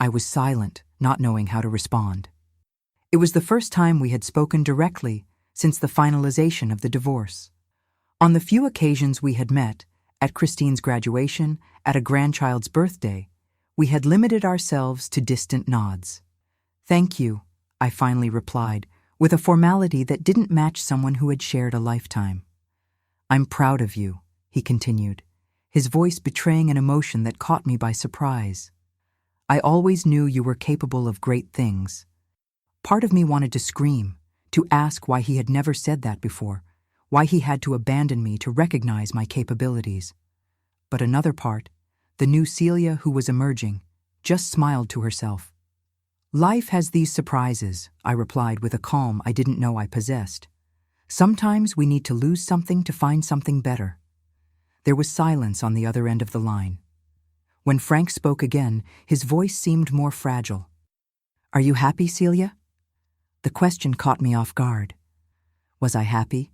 I was silent, not knowing how to respond. It was the first time we had spoken directly since the finalization of the divorce. On the few occasions we had met, at Christine's graduation, at a grandchild's birthday, we had limited ourselves to distant nods. "Thank you," I finally replied, with a formality that didn't match someone who had shared a lifetime. "I'm proud of you," he continued, his voice betraying an emotion that caught me by surprise. "I always knew you were capable of great things." Part of me wanted to scream, to ask why he had never said that before, why he had to abandon me to recognize my capabilities. But another part, the new Celia who was emerging, just smiled to herself. "Life has these surprises," I replied with a calm I didn't know I possessed. "Sometimes we need to lose something to find something better." There was silence on the other end of the line. When Frank spoke again, his voice seemed more fragile. "Are you happy, Celia?" The question caught me off guard. Was I happy?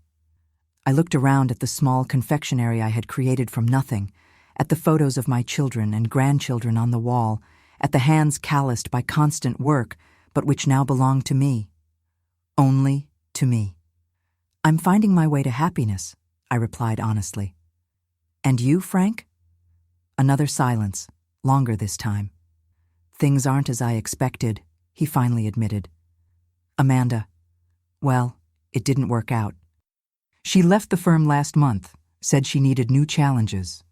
I looked around at the small confectionery I had created from nothing, at the photos of my children and grandchildren on the wall, at the hands calloused by constant work, but which now belonged to me. Only to me. "I'm finding my way to happiness," I replied honestly. "And you, Frank?" Another silence, longer this time. "Things aren't as I expected," he finally admitted. "Amanda, well, it didn't work out. She left the firm last month, said she needed new challenges."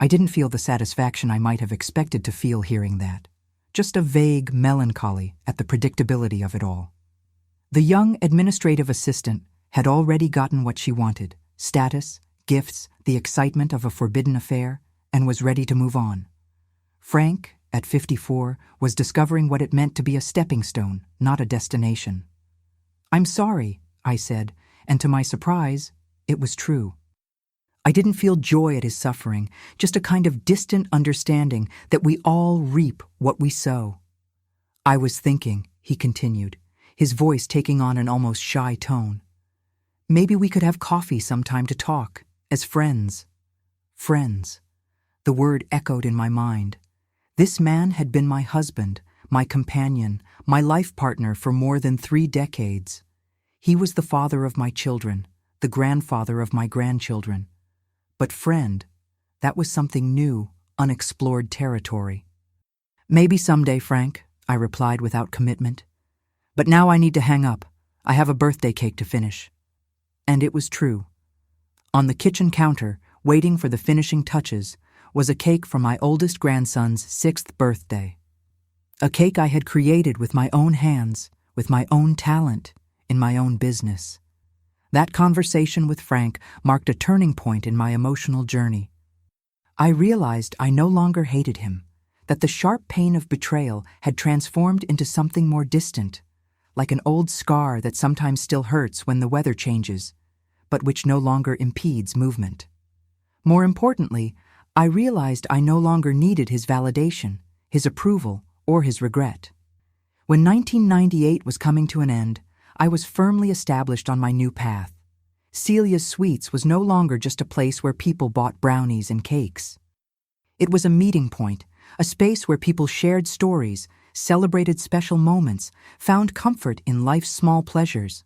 I didn't feel the satisfaction I might have expected to feel hearing that, just a vague melancholy at the predictability of it all. The young administrative assistant had already gotten what she wanted: status, gifts, the excitement of a forbidden affair, and was ready to move on. Frank, at 54, was discovering what it meant to be a stepping stone, not a destination. "I'm sorry," I said, and to my surprise, it was true. I didn't feel joy at his suffering, just a kind of distant understanding that we all reap what we sow. "I was thinking," he continued, his voice taking on an almost shy tone, "maybe we could have coffee sometime to talk, as friends." Friends. The word echoed in my mind. This man had been my husband, my companion, my life partner for more than 3 decades. He was the father of my children, the grandfather of my grandchildren. But friend, that was something new, unexplored territory. "Maybe someday, Frank," I replied without commitment. "But now I need to hang up. I have a birthday cake to finish." And it was true. On the kitchen counter, waiting for the finishing touches, was a cake for my oldest grandson's 6th birthday. A cake I had created with my own hands, with my own talent, in my own business. That conversation with Frank marked a turning point in my emotional journey. I realized I no longer hated him, that the sharp pain of betrayal had transformed into something more distant, like an old scar that sometimes still hurts when the weather changes, but which no longer impedes movement. More importantly, I realized I no longer needed his validation, his approval, or his regret. When 1998 was coming to an end, I was firmly established on my new path. Celia's Sweets was no longer just a place where people bought brownies and cakes. It was a meeting point, a space where people shared stories, celebrated special moments, found comfort in life's small pleasures.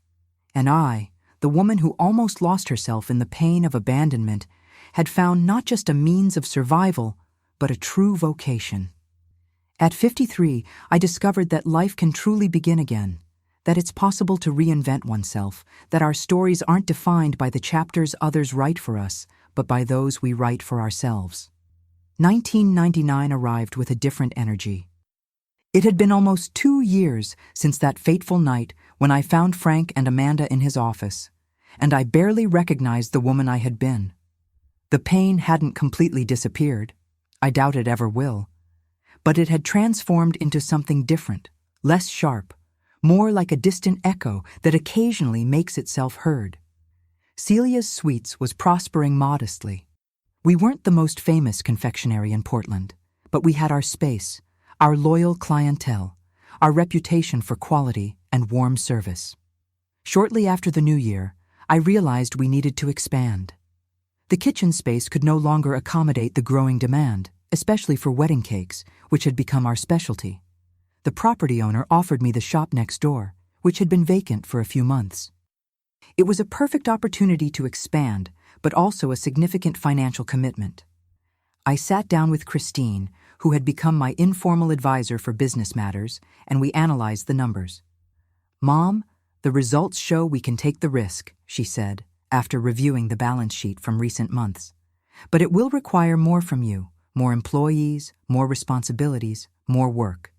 And I, the woman who almost lost herself in the pain of abandonment, had found not just a means of survival, but a true vocation. At 53, I discovered that life can truly begin again, that it's possible to reinvent oneself, that our stories aren't defined by the chapters others write for us, but by those we write for ourselves. 1999 arrived with a different energy. It had been almost 2 years since that fateful night when I found Frank and Amanda in his office, and I barely recognized the woman I had been. The pain hadn't completely disappeared. I doubt it ever will. But it had transformed into something different, less sharp, more like a distant echo that occasionally makes itself heard. Celia's Sweets was prospering modestly. We weren't the most famous confectionery in Portland, but we had our space, our loyal clientele, our reputation for quality and warm service. Shortly after the new year, I realized we needed to expand. The kitchen space could no longer accommodate the growing demand, especially for wedding cakes, which had become our specialty. The property owner offered me the shop next door, which had been vacant for a few months. It was a perfect opportunity to expand, but also a significant financial commitment. I sat down with Christine, who had become my informal advisor for business matters, and we analyzed the numbers. "Mom, the results show we can take the risk," she said, after reviewing the balance sheet from recent months. "But it will require more from you, more employees, more responsibilities, more work."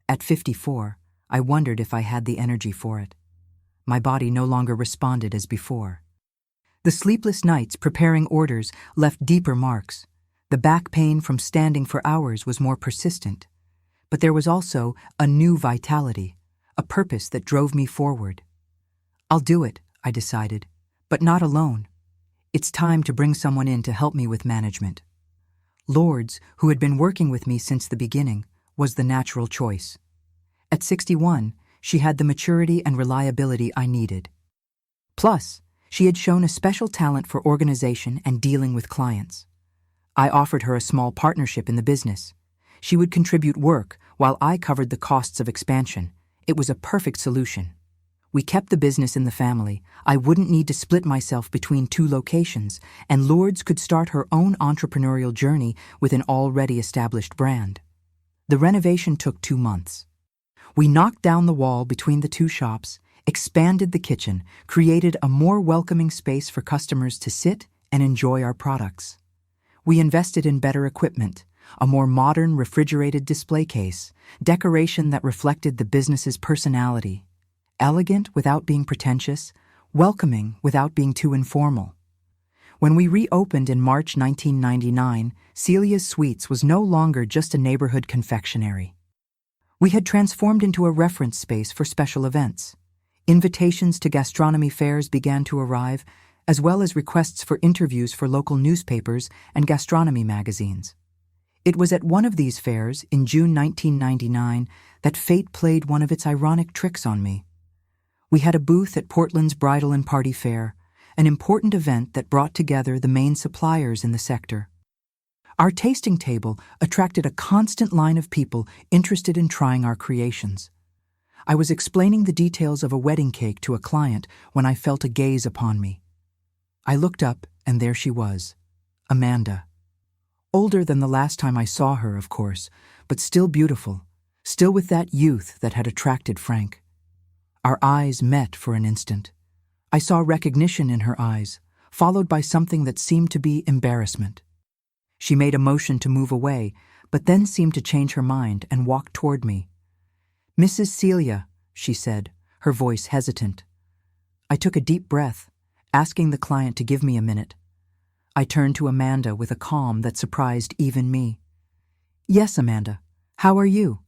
At 54, I wondered if I had the energy for it. My body no longer responded as before. The sleepless nights preparing orders left deeper marks. The back pain from standing for hours was more persistent. But there was also a new vitality, a purpose that drove me forward. "I'll do it," I decided, "but not alone. It's time to bring someone in to help me with management." Lourdes, who had been working with me since the beginning, was the natural choice. At 61, she had the maturity and reliability I needed. Plus, she had shown a special talent for organization and dealing with clients. I offered her a small partnership in the business. She would contribute work while I covered the costs of expansion. It was a perfect solution. We kept the business in the family. I wouldn't need to split myself between 2 locations, and Lourdes could start her own entrepreneurial journey with an already established brand. The renovation took 2 months. We knocked down the wall between the 2 shops, expanded the kitchen, created a more welcoming space for customers to sit and enjoy our products. We invested in better equipment, a more modern refrigerated display case, decoration that reflected the business's personality, elegant without being pretentious, welcoming without being too informal. When we reopened in March 1999, Celia's Sweets was no longer just a neighborhood confectionery. We had transformed into a reference space for special events. Invitations to gastronomy fairs began to arrive, as well as requests for interviews for local newspapers and gastronomy magazines. It was at one of these fairs, in June 1999, that fate played one of its ironic tricks on me. We had a booth at Portland's Bridal and Party Fair, an important event that brought together the main suppliers in the sector. Our tasting table attracted a constant line of people interested in trying our creations. I was explaining the details of a wedding cake to a client when I felt a gaze upon me. I looked up, and there she was, Amanda. Older than the last time I saw her, of course, but still beautiful, still with that youth that had attracted Frank. Our eyes met for an instant. I saw recognition in her eyes, followed by something that seemed to be embarrassment. She made a motion to move away, but then seemed to change her mind and walked toward me. "Mrs. Celia," she said, her voice hesitant. I took a deep breath, asking the client to give me a minute. I turned to Amanda with a calm that surprised even me. "Yes, Amanda. How are you?"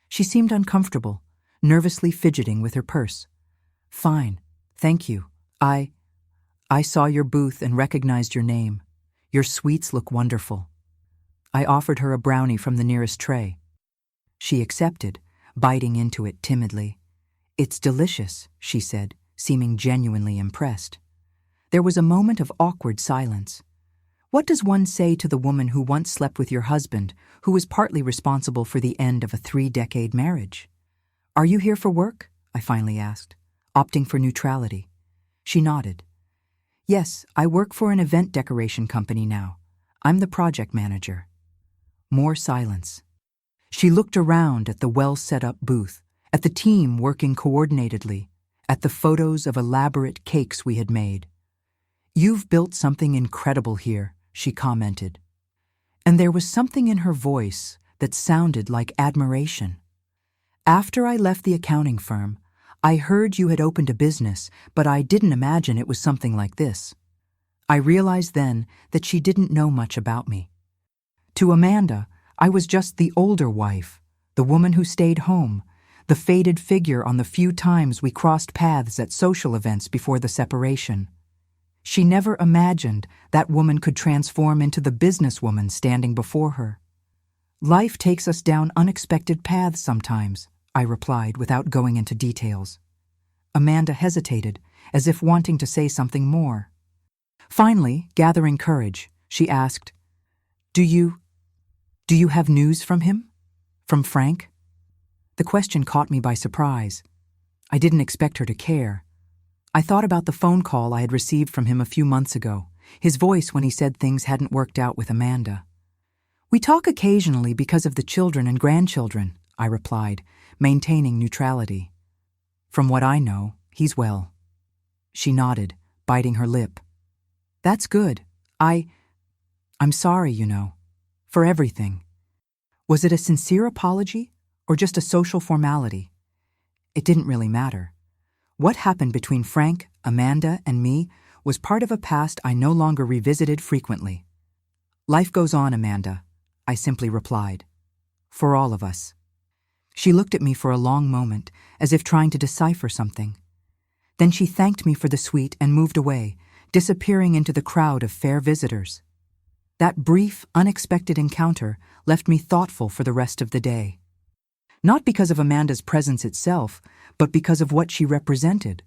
She seemed uncomfortable, nervously fidgeting with her purse. "Fine, thank you. I saw your booth and recognized your name. Your sweets look wonderful." I offered her a brownie from the nearest tray. She accepted, biting into it timidly. "It's delicious," she said, seeming genuinely impressed. There was a moment of awkward silence. What does one say to the woman who once slept with your husband, who was partly responsible for the end of a 3-decade marriage? "Are you here for work?" I finally asked, opting for neutrality. She nodded. "Yes, I work for an event decoration company now. I'm the project manager." More silence. She looked around at the well-set-up booth, at the team working coordinatedly, at the photos of elaborate cakes we had made. "You've built something incredible here," she commented. And there was something in her voice that sounded like admiration. "After I left the accounting firm, I heard you had opened a business, but I didn't imagine it was something like this." I realized then that she didn't know much about me. To Amanda, I was just the older wife, the woman who stayed home, the faded figure on the few times we crossed paths at social events before the separation. She never imagined that woman could transform into the businesswoman standing before her. "Life takes us down unexpected paths sometimes," I replied without going into details. Amanda hesitated, as if wanting to say something more. Finally, gathering courage, she asked, Do you have news from him? From Frank?" The question caught me by surprise. I didn't expect her to care. I thought about the phone call I had received from him a few months ago, his voice when he said things hadn't worked out with Amanda. "We talk occasionally because of the children and grandchildren," I replied, maintaining neutrality. "From what I know, he's well." She nodded, biting her lip. "That's good. I'm sorry, for everything." Was it a sincere apology or just a social formality? It didn't really matter. What happened between Frank, Amanda, and me was part of a past I no longer revisited frequently. "Life goes on, Amanda," I simply replied. "For all of us." She looked at me for a long moment, as if trying to decipher something. Then she thanked me for the sweet and moved away, disappearing into the crowd of fair visitors. That brief, unexpected encounter left me thoughtful for the rest of the day. Not because of Amanda's presence itself, but because of what she represented.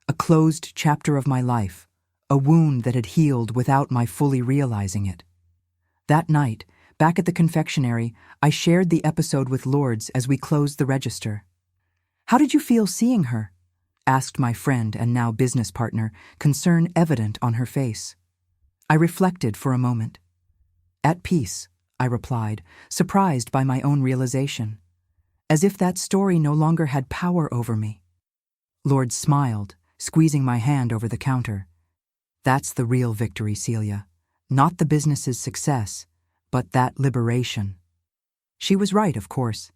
A closed chapter of my life, a wound that had healed without my fully realizing it. That night, back at the confectionery, I shared the episode with Lourdes as we closed the register. "How did you feel seeing her?" asked my friend and now business partner, concern evident on her face. I reflected for a moment. "At peace," I replied, surprised by my own realization. As if that story no longer had power over me. Lourdes smiled, squeezing my hand over the counter. "That's the real victory, Celia. Not the business's success, but that liberation." She was right, of course.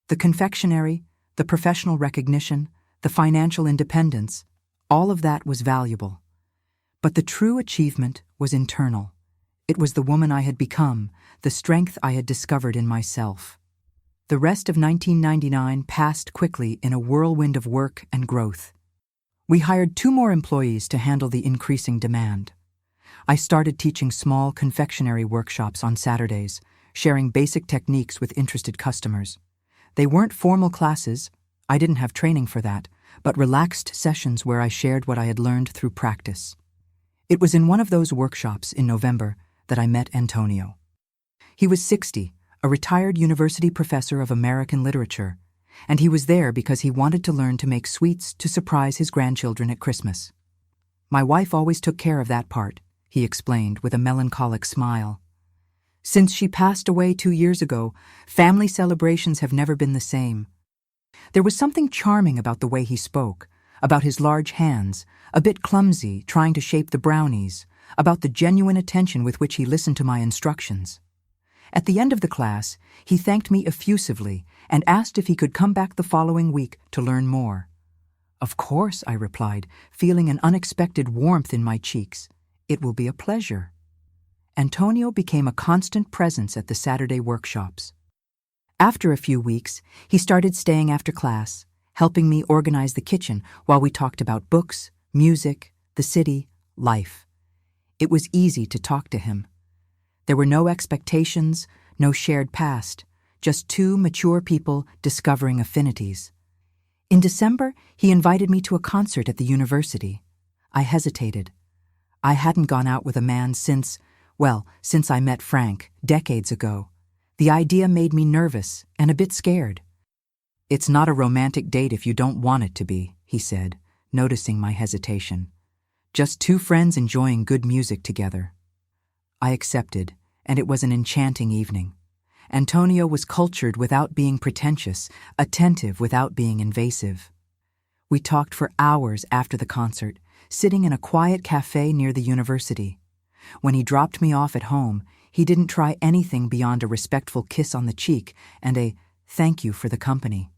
The confectionery, the professional recognition, the financial independence, all of that was valuable. But the true achievement was internal. It was the woman I had become, the strength I had discovered in myself. The rest of 1999 passed quickly in a whirlwind of work and growth. We hired 2 more employees to handle the increasing demand. I started teaching small confectionery workshops on Saturdays, sharing basic techniques with interested customers. They weren't formal classes, I didn't have training for that, but relaxed sessions where I shared what I had learned through practice. It was in one of those workshops in November that I met Antonio. He was 60, a retired university professor of American literature, and he was there because he wanted to learn to make sweets to surprise his grandchildren at Christmas. My wife always took care of that part, he explained with a melancholic smile. Since she passed away 2 years ago, family celebrations have never been the same. There was something charming about the way he spoke, about his large hands, a bit clumsy, trying to shape the brownies, about the genuine attention with which he listened to my instructions. At the end of the class, he thanked me effusively and asked if he could come back the following week to learn more. Of course, I replied, feeling an unexpected warmth in my cheeks. It will be a pleasure. Antonio became a constant presence at the Saturday workshops. After a few weeks, he started staying after class, helping me organize the kitchen while we talked about books, music, the city, life. It was easy to talk to him. There were no expectations, no shared past, just 2 mature people discovering affinities. In December, he invited me to a concert at the university. I hesitated. I hadn't gone out with a man since I met Frank, decades ago. The idea made me nervous and a bit scared. "It's not a romantic date if you don't want it to be," he said, noticing my hesitation. "Just 2 friends enjoying good music together." I accepted, and it was an enchanting evening. Antonio was cultured without being pretentious, attentive without being invasive. We talked for hours after the concert, sitting in a quiet cafe near the university. When he dropped me off at home, he didn't try anything beyond a respectful kiss on the cheek and a "thank you for the company."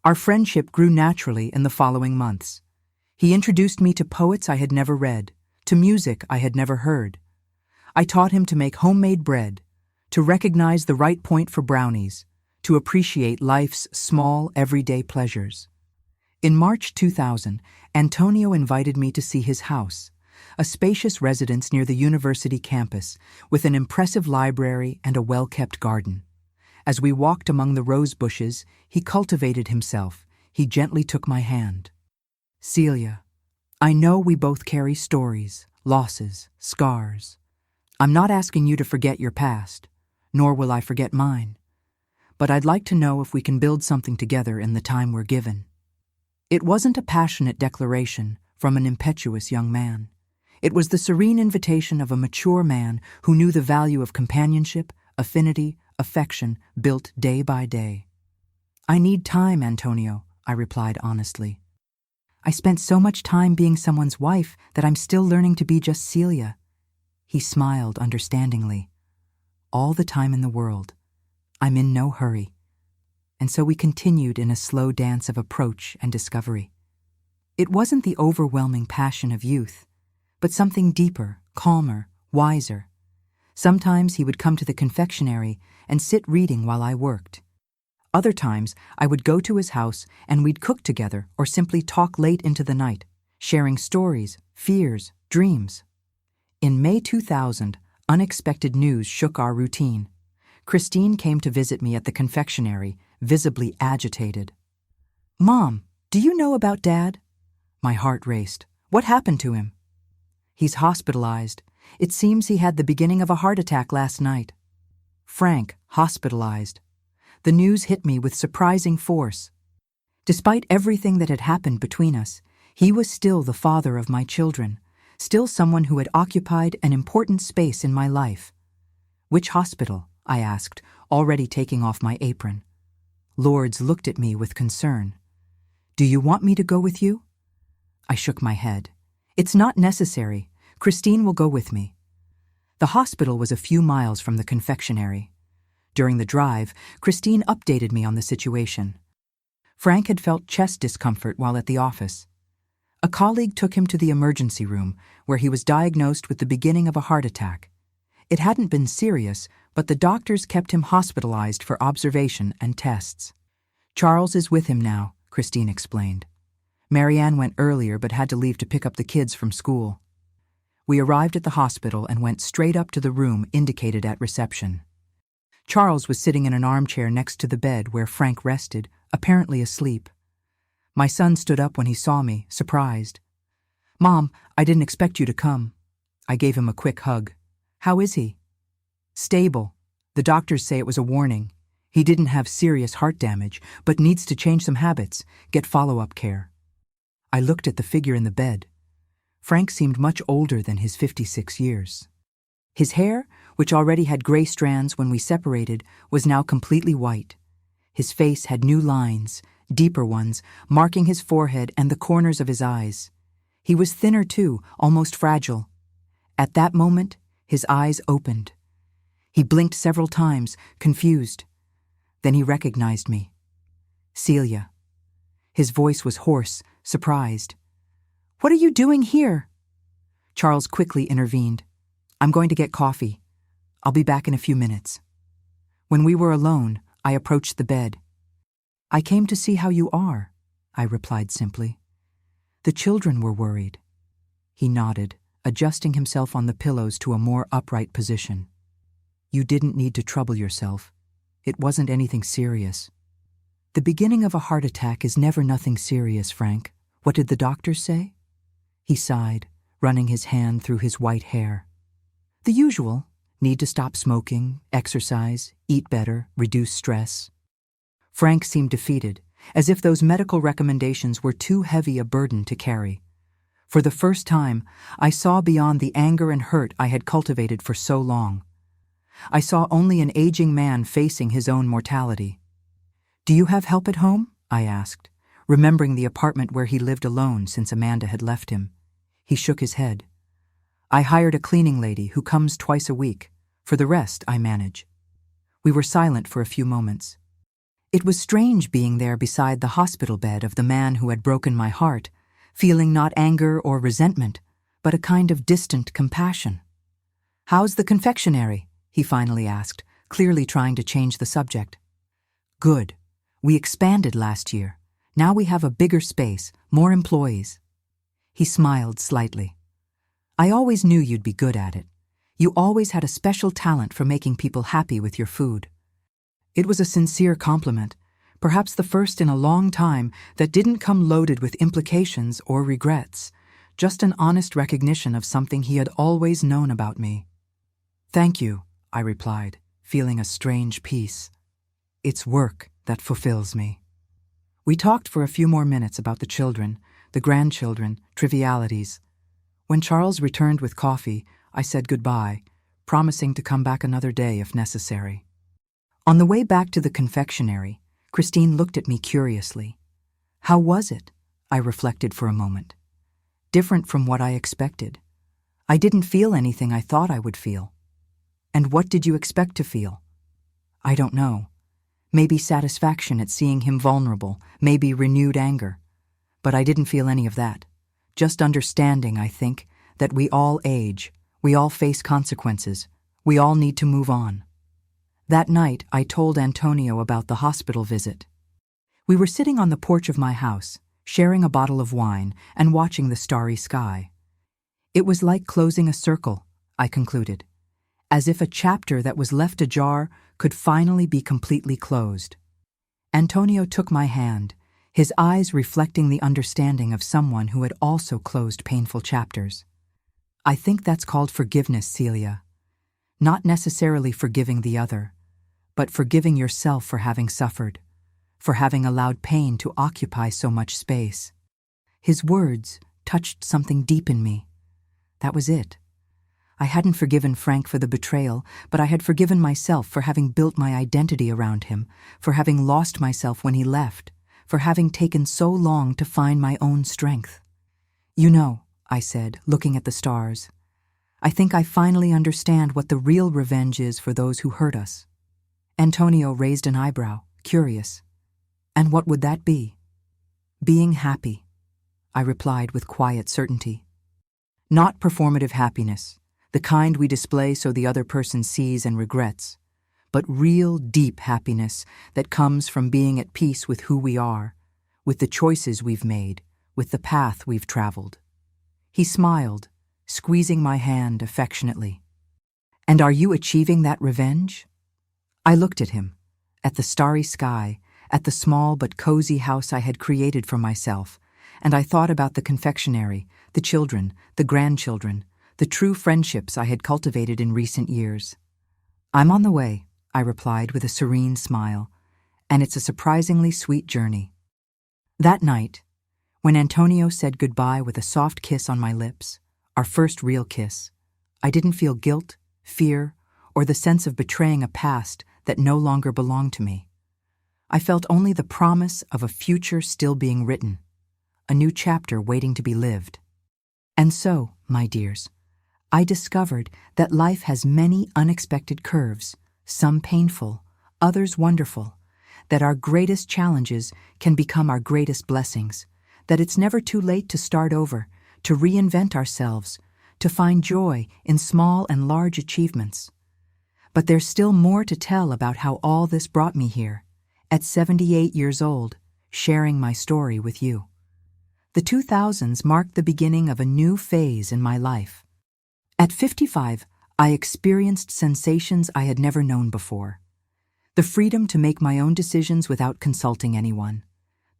Our friendship grew naturally in the following months. He introduced me to poets I had never read, to music I had never heard. I taught him to make homemade bread, to recognize the right point for brownies, to appreciate life's small, everyday pleasures. In March 2000, Antonio invited me to see his house, a spacious residence near the university campus with an impressive library and a well-kept garden. As we walked among the rose bushes, he cultivated himself. He gently took my hand. "Celia, I know we both carry stories, losses, scars. I'm not asking you to forget your past, nor will I forget mine. But I'd like to know if we can build something together in the time we're given." It wasn't a passionate declaration from an impetuous young man. It was the serene invitation of a mature man who knew the value of companionship, affinity, affection built day by day. "I need time, Antonio," I replied honestly. "I spent so much time being someone's wife that I'm still learning to be just Celia." He smiled understandingly. "All the time in the world. I'm in no hurry." And so we continued in a slow dance of approach and discovery. It wasn't the overwhelming passion of youth, but something deeper, calmer, wiser. Sometimes he would come to the confectionery and sit reading while I worked. Other times I would go to his house and we'd cook together or simply talk late into the night, sharing stories, fears, dreams. In May 2000, unexpected news shook our routine. Christine came to visit me at the confectionery, visibly agitated. "Mom, do you know about Dad?" My heart raced. "What happened to him?" "He's hospitalized. It seems he had the beginning of a heart attack last night." Frank, hospitalized. The news hit me with surprising force. Despite everything that had happened between us, he was still the father of my children, still someone who had occupied an important space in my life. "Which hospital?" I asked, already taking off my apron. Lourdes looked at me with concern. "Do you want me to go with you?" I shook my head. "It's not necessary. Christine will go with me." The hospital was a few miles from the confectionery. During the drive, Christine updated me on the situation. Frank had felt chest discomfort while at the office. A colleague took him to the emergency room, where he was diagnosed with the beginning of a heart attack. It hadn't been serious, but the doctors kept him hospitalized for observation and tests. Charles is with him now, Christine explained. Marianne went earlier but had to leave to pick up the kids from school. We arrived at the hospital and went straight up to the room indicated at reception. Charles was sitting in an armchair next to the bed where Frank rested, apparently asleep. My son stood up when he saw me, surprised. "Mom, I didn't expect you to come." I gave him a quick hug. "How is he?" "Stable. The doctors say it was a warning. He didn't have serious heart damage, but needs to change some habits, get follow-up care." I looked at the figure in the bed. Frank seemed much older than his 56 years. His hair, which already had gray strands when we separated, was now completely white. His face had new lines, deeper ones, marking his forehead and the corners of his eyes. He was thinner too, almost fragile. At that moment, his eyes opened. He blinked several times, confused. Then he recognized me. "Celia." His voice was hoarse, surprised. "What are you doing here?" Charles quickly intervened. "I'm going to get coffee. I'll be back in a few minutes." When we were alone, I approached the bed. "I came to see how you are," I replied simply. "The children were worried." He nodded, adjusting himself on the pillows to a more upright position. "You didn't need to trouble yourself. It wasn't anything serious." "The beginning of a heart attack is never nothing serious, Frank. What did the doctors say?" He sighed, running his hand through his white hair. "The usual. Need to stop smoking, exercise, eat better, reduce stress." Frank seemed defeated, as if those medical recommendations were too heavy a burden to carry. For the first time, I saw beyond the anger and hurt I had cultivated for so long. I saw only an aging man facing his own mortality. "Do you have help at home?" I asked, remembering the apartment where he lived alone since Amanda had left him. He shook his head. "I hired a cleaning lady who comes twice a week. For the rest, I manage." We were silent for a few moments. It was strange being there beside the hospital bed of the man who had broken my heart, feeling not anger or resentment, but a kind of distant compassion. "How's the confectionery?" he finally asked, clearly trying to change the subject. "Good. We expanded last year. Now we have a bigger space, more employees." He smiled slightly. "I always knew you'd be good at it. You always had a special talent for making people happy with your food." It was a sincere compliment, perhaps the first in a long time that didn't come loaded with implications or regrets, just an honest recognition of something he had always known about me. "Thank you," I replied, feeling a strange peace. "It's work that fulfills me." We talked for a few more minutes about the children, the grandchildren, trivialities. When Charles returned with coffee, I said goodbye, promising to come back another day if necessary. On the way back to the confectionery, Christine looked at me curiously. "How was it?" I reflected for a moment. Different from what I expected. I didn't feel anything I thought I would feel. "And what did you expect to feel?" "I don't know. Maybe satisfaction at seeing him vulnerable, maybe renewed anger. But I didn't feel any of that. Just understanding, I think, that we all age, we all face consequences, we all need to move on." That night, I told Antonio about the hospital visit. We were sitting on the porch of my house, sharing a bottle of wine and watching the starry sky. It was like closing a circle, I concluded, as if a chapter that was left ajar could finally be completely closed. Antonio took my hand, his eyes reflecting the understanding of someone who had also closed painful chapters. "I think that's called forgiveness, Celia. Not necessarily forgiving the other, but forgiving yourself for having suffered, for having allowed pain to occupy so much space." His words touched something deep in me. That was it. I hadn't forgiven Frank for the betrayal, but I had forgiven myself for having built my identity around him, for having lost myself when he left, for having taken so long to find my own strength. "You know," I said, looking at the stars, "I think I finally understand what the real revenge is for those who hurt us." Antonio raised an eyebrow, curious. "And what would that be?" "Being happy." I replied with quiet certainty. Not performative happiness, the kind we display so the other person sees and regrets, but real, deep happiness that comes from being at peace with who we are, with the choices we've made, with the path we've traveled. He smiled, squeezing my hand affectionately. And are you achieving that revenge? I looked at him, at the starry sky, at the small but cozy house I had created for myself, and I thought about the confectionery, the children, the grandchildren, the true friendships I had cultivated in recent years. I'm on the way, I replied with a serene smile, and it's a surprisingly sweet journey. That night, when Antonio said goodbye with a soft kiss on my lips, our first real kiss, I didn't feel guilt, fear, or the sense of betraying a past that no longer belonged to me. I felt only the promise of a future still being written, a new chapter waiting to be lived. And so, my dears, I discovered that life has many unexpected curves, some painful, others wonderful, that our greatest challenges can become our greatest blessings, that it's never too late to start over, to reinvent ourselves, to find joy in small and large achievements. But there's still more to tell about how all this brought me here, at 78 years old, sharing my story with you. The 2000s marked the beginning of a new phase in my life. At 55, I experienced sensations I had never known before. The freedom to make my own decisions without consulting anyone.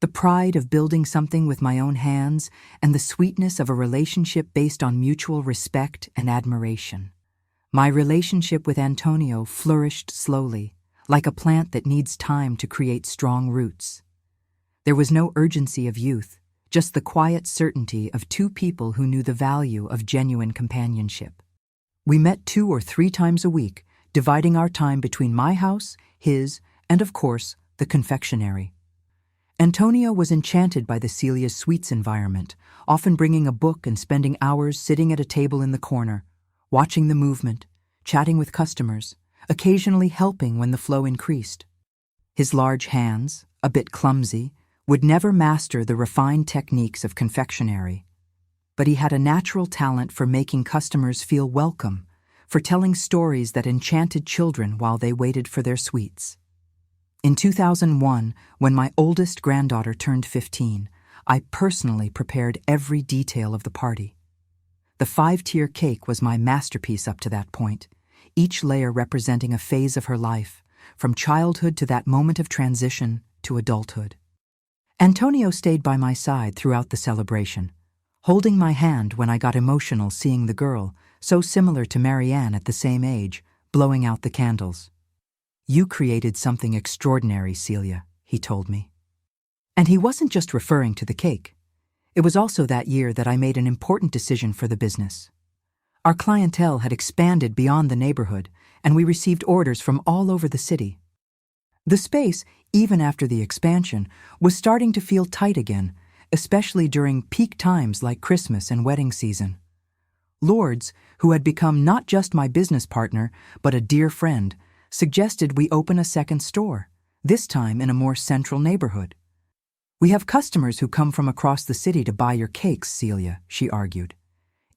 The pride of building something with my own hands, and the sweetness of a relationship based on mutual respect and admiration. My relationship with Antonio flourished slowly, like a plant that needs time to create strong roots. There was no urgency of youth, just the quiet certainty of two people who knew the value of genuine companionship. We met 2 or 3 times a week, dividing our time between my house, his, and of course, the confectionery. Antonio was enchanted by the Celia's Sweets environment, often bringing a book and spending hours sitting at a table in the corner, watching the movement, chatting with customers, occasionally helping when the flow increased. His large hands, a bit clumsy, would never master the refined techniques of confectionery, but he had a natural talent for making customers feel welcome, for telling stories that enchanted children while they waited for their sweets. In 2001, when my oldest granddaughter turned 15, I personally prepared every detail of the party. The 5-tier cake was my masterpiece up to that point, each layer representing a phase of her life, from childhood to that moment of transition to adulthood. Antonio stayed by my side throughout the celebration, holding my hand when I got emotional seeing the girl, so similar to Marianne at the same age, blowing out the candles. "You created something extraordinary, Celia," he told me. And he wasn't just referring to the cake. It was also that year that I made an important decision for the business. Our clientele had expanded beyond the neighborhood, and we received orders from all over the city. The space, even after the expansion, was starting to feel tight again, especially during peak times like Christmas and wedding season. Lourdes, who had become not just my business partner, but a dear friend, suggested we open a second store, this time in a more central neighborhood. "We have customers who come from across the city to buy your cakes, Celia," she argued.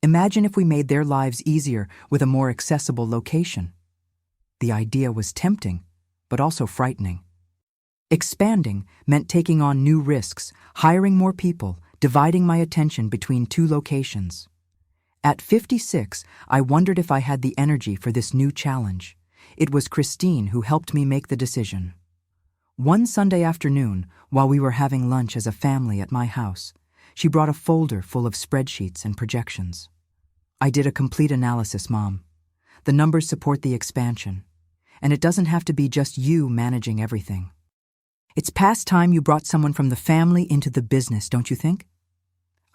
"Imagine if we made their lives easier with a more accessible location." The idea was tempting, but also frightening. Expanding meant taking on new risks, hiring more people, dividing my attention between 2 locations. At 56, I wondered if I had the energy for this new challenge. It was Christine who helped me make the decision. One Sunday afternoon, while we were having lunch as a family at my house, she brought a folder full of spreadsheets and projections. "I did a complete analysis, Mom. The numbers support the expansion, and it doesn't have to be just you managing everything. It's past time you brought someone from the family into the business, don't you think?"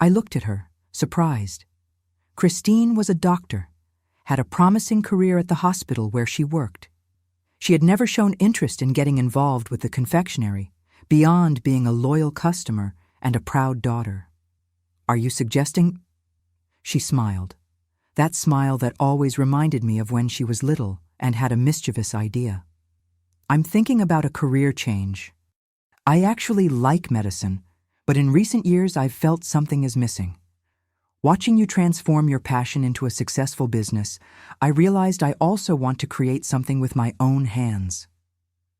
I looked at her, surprised. Christine was a doctor, had a promising career at the hospital where she worked. She had never shown interest in getting involved with the confectionery, beyond being a loyal customer and a proud daughter. "Are you suggesting—" She smiled, that smile that always reminded me of when she was little and had a mischievous idea. "I'm thinking about a career change. I actually like medicine, But in recent years, I've felt something is missing. Watching you transform your passion into a successful business, I realized I also want to create something with my own hands.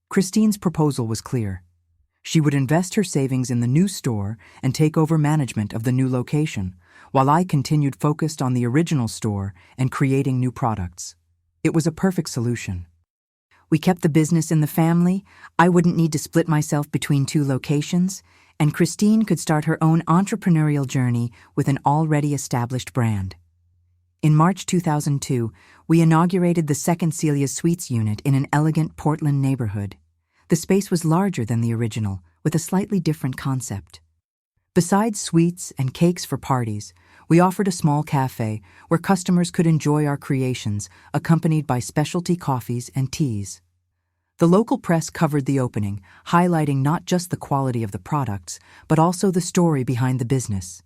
Christine's proposal was clear. She would invest her savings in the new store and take over management of the new location, while I continued focused on the original store and creating new products. It was a perfect solution. We kept the business in the family, I wouldn't need to split myself between two locations, and Christine could start her own entrepreneurial journey with an already established brand. In March 2002, we inaugurated the second Celia's Sweets unit in an elegant Portland neighborhood. The space was larger than the original, with a slightly different concept. Besides sweets and cakes for parties, we offered a small cafe where customers could enjoy our creations, accompanied by specialty coffees and teas. The local press covered the opening, highlighting not just the quality of the products, but also the story behind the business.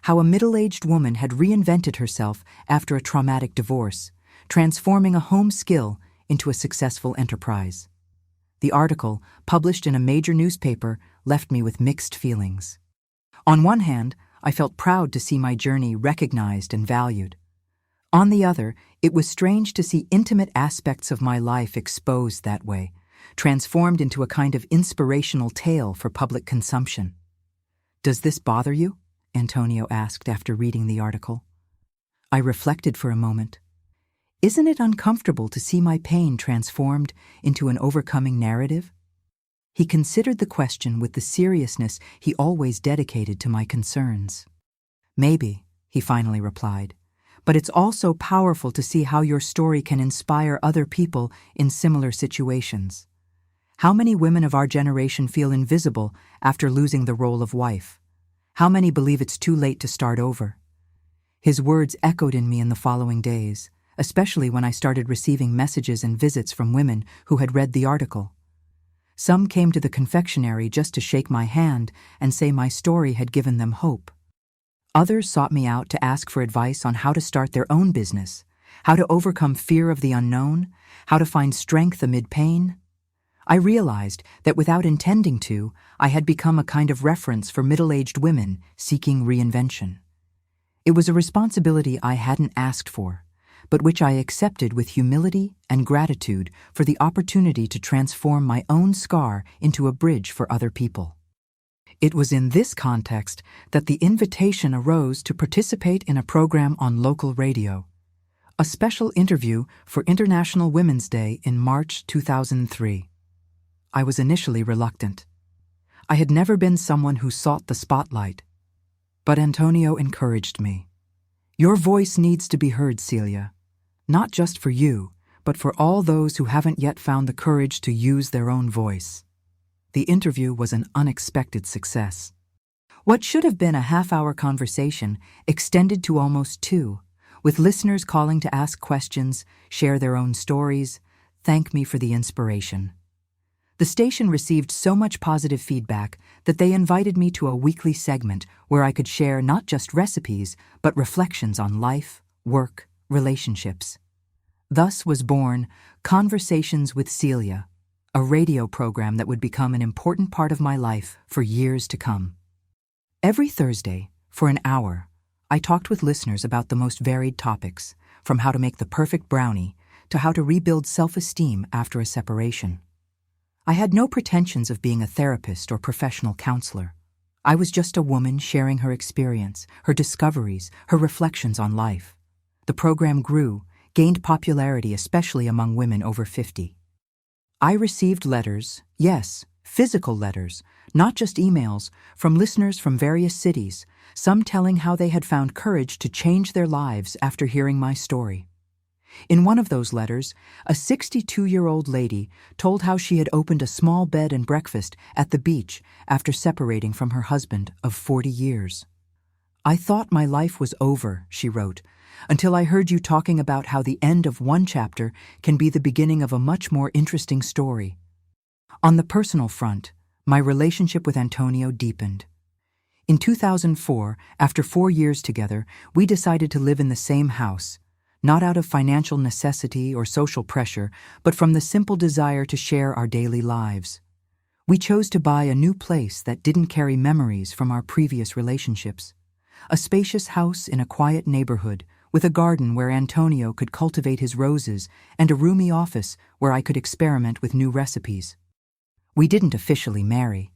How a middle-aged woman had reinvented herself after a traumatic divorce, transforming a home skill into a successful enterprise. The article, published in a major newspaper, left me with mixed feelings. On one hand, I felt proud to see my journey recognized and valued. On the other, it was strange to see intimate aspects of my life exposed that way, transformed into a kind of inspirational tale for public consumption. "Does this bother you?" Antonio asked after reading the article. I reflected for a moment. Isn't it uncomfortable to see my pain transformed into an overcoming narrative? He considered the question with the seriousness he always dedicated to my concerns. "Maybe," he finally replied, "but it's also powerful to see how your story can inspire other people in similar situations. How many women of our generation feel invisible after losing the role of wife? How many believe it's too late to start over?" His words echoed in me in the following days, especially when I started receiving messages and visits from women who had read the article. Some came to the confectionery just to shake my hand and say my story had given them hope. Others sought me out to ask for advice on how to start their own business, how to overcome fear of the unknown, how to find strength amid pain. I realized that without intending to, I had become a kind of reference for middle-aged women seeking reinvention. It was a responsibility I hadn't asked for, but which I accepted with humility and gratitude for the opportunity to transform my own scar into a bridge for other people. It was in this context that the invitation arose to participate in a program on local radio, a special interview for International Women's Day in March 2003. I was initially reluctant. I had never been someone who sought the spotlight. But Antonio encouraged me. "Your voice needs to be heard, Celia. Not just for you, but for all those who haven't yet found the courage to use their own voice." The interview was an unexpected success. What should have been a half-hour conversation extended to almost 2, with listeners calling to ask questions, share their own stories, thank me for the inspiration. The station received so much positive feedback that they invited me to a weekly segment where I could share not just recipes, but reflections on life, work, relationships. Thus was born Conversations with Celia, a radio program that would become an important part of my life for years to come. Every Thursday, for an hour, I talked with listeners about the most varied topics, from how to make the perfect brownie to how to rebuild self-esteem after a separation. I had no pretensions of being a therapist or professional counselor. I was just a woman sharing her experience, her discoveries, her reflections on life. The program grew, gained popularity especially among women over 50. I received letters, yes, physical letters, not just emails, from listeners from various cities, some telling how they had found courage to change their lives after hearing my story. In one of those letters, a 62-year-old lady told how she had opened a small bed and breakfast at the beach after separating from her husband of 40 years. "I thought my life was over," she wrote, "until I heard you talking about how the end of one chapter can be the beginning of a much more interesting story." On the personal front, my relationship with Antonio deepened. In 2004, after 4 years together, we decided to live in the same house, not out of financial necessity or social pressure, but from the simple desire to share our daily lives. We chose to buy a new place that didn't carry memories from our previous relationships. A spacious house in a quiet neighborhood with a garden where Antonio could cultivate his roses and a roomy office where I could experiment with new recipes. We didn't officially marry.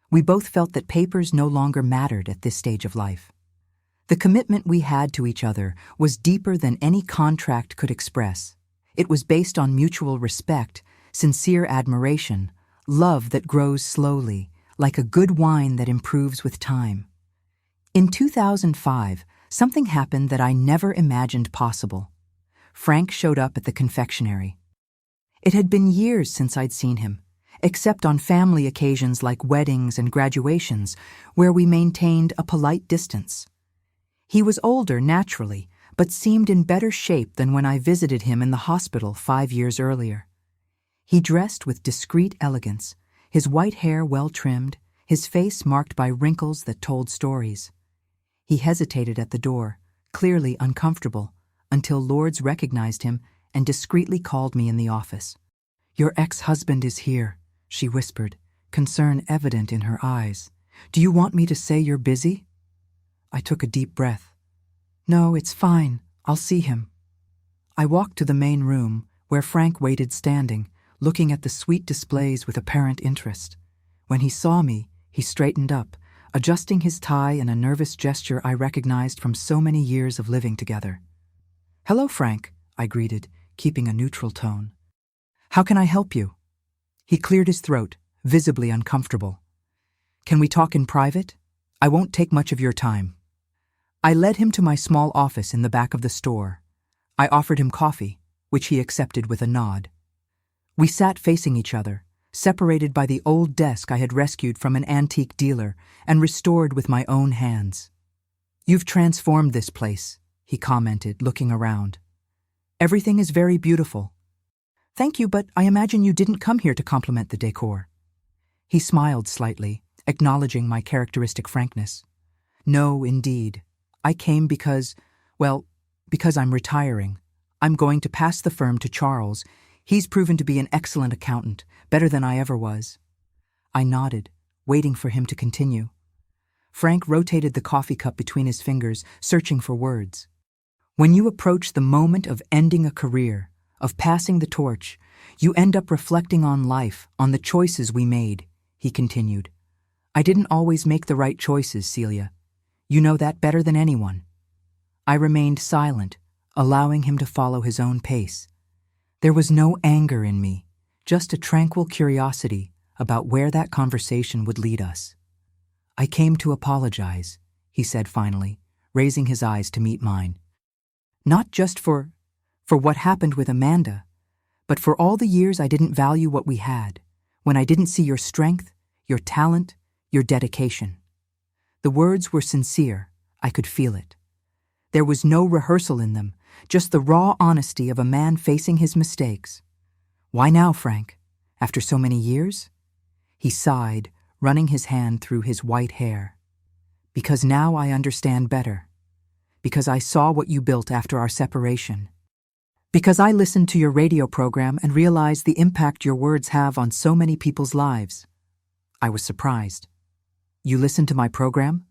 We both felt that papers no longer mattered at this stage of life. The commitment we had to each other was deeper than any contract could express. It was based on mutual respect, sincere admiration, love that grows slowly, like a good wine that improves with time. In 2005, something happened that I never imagined possible. Frank showed up at the confectionery. It had been years since I'd seen him, except on family occasions like weddings and graduations, where we maintained a polite distance. He was older, naturally, but seemed in better shape than when I visited him in the hospital 5 years earlier. He dressed with discreet elegance, his white hair well trimmed, his face marked by wrinkles that told stories. He hesitated at the door, clearly uncomfortable, until Lourdes recognized him and discreetly called me in the office. "Your ex-husband is here," she whispered, concern evident in her eyes. "Do you want me to say you're busy?" I took a deep breath. "No, it's fine. I'll see him." I walked to the main room, where Frank waited standing, looking at the sweet displays with apparent interest. When he saw me, he straightened up, adjusting his tie in a nervous gesture I recognized from so many years of living together. "Hello, Frank," I greeted, keeping a neutral tone. "How can I help you?" He cleared his throat, visibly uncomfortable. "Can we talk in private? I won't take much of your time." I led him to my small office in the back of the store. I offered him coffee, which he accepted with a nod. We sat facing each other, separated by the old desk I had rescued from an antique dealer and restored with my own hands. "You've transformed this place," he commented, looking around. "Everything is very beautiful." "Thank you, but I imagine you didn't come here to compliment the decor." He smiled slightly, acknowledging my characteristic frankness. "No, indeed. I came because I'm retiring. I'm going to pass the firm to Charles. He's proven to be an excellent accountant, better than I ever was." I nodded, waiting for him to continue. Frank rotated the coffee cup between his fingers, searching for words. "When you approach the moment of ending a career, of passing the torch, you end up reflecting on life, on the choices we made," he continued. "I didn't always make the right choices, Celia. You know that better than anyone." I remained silent, allowing him to follow his own pace. There was no anger in me, just a tranquil curiosity about where that conversation would lead us. "I came to apologize," he said finally, raising his eyes to meet mine. "Not just for what happened with Amanda, but for all the years I didn't value what we had, when I didn't see your strength, your talent, your dedication." The words were sincere. I could feel it. There was no rehearsal in them, just the raw honesty of a man facing his mistakes. "Why now, Frank? After so many years?" He sighed, running his hand through his white hair. "Because now I understand better. Because I saw what you built after our separation. Because I listened to your radio program and realized the impact your words have on so many people's lives." I was surprised. "You listened to my program?"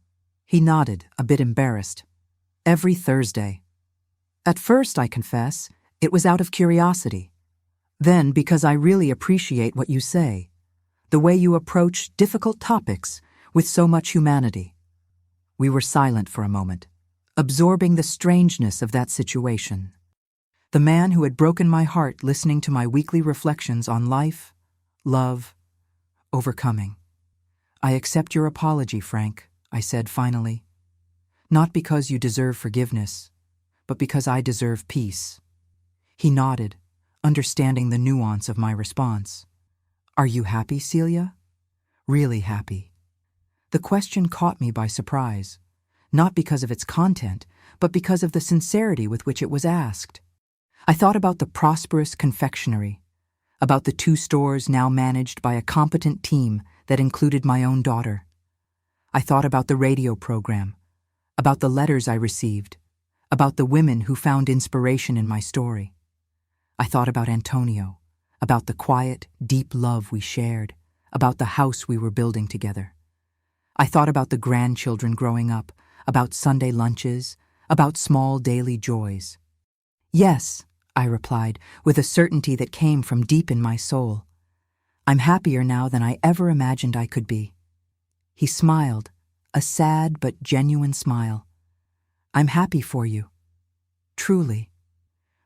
He nodded, a bit embarrassed. "Every Thursday." At first, I confess, it was out of curiosity. Then, because I really appreciate what you say, the way you approach difficult topics with so much humanity. We were silent for a moment, absorbing the strangeness of that situation. The man who had broken my heart listening to my weekly reflections on life, love, overcoming. "I accept your apology, Frank," I said finally. "Not because you deserve forgiveness, but because I deserve peace." He nodded, understanding the nuance of my response. "Are you happy, Celia?" "Really happy." The question caught me by surprise, not because of its content, but because of the sincerity with which it was asked. I thought about the prosperous confectionery, about the 2 stores now managed by a competent team that included my own daughter. I thought about the radio program, about the letters I received, about the women who found inspiration in my story. I thought about Antonio, about the quiet, deep love we shared, about the house we were building together. I thought about the grandchildren growing up, about Sunday lunches, about small daily joys. Yes, I replied, with a certainty that came from deep in my soul. I'm happier now than I ever imagined I could be. He smiled, a sad but genuine smile. I'm happy for you. Truly.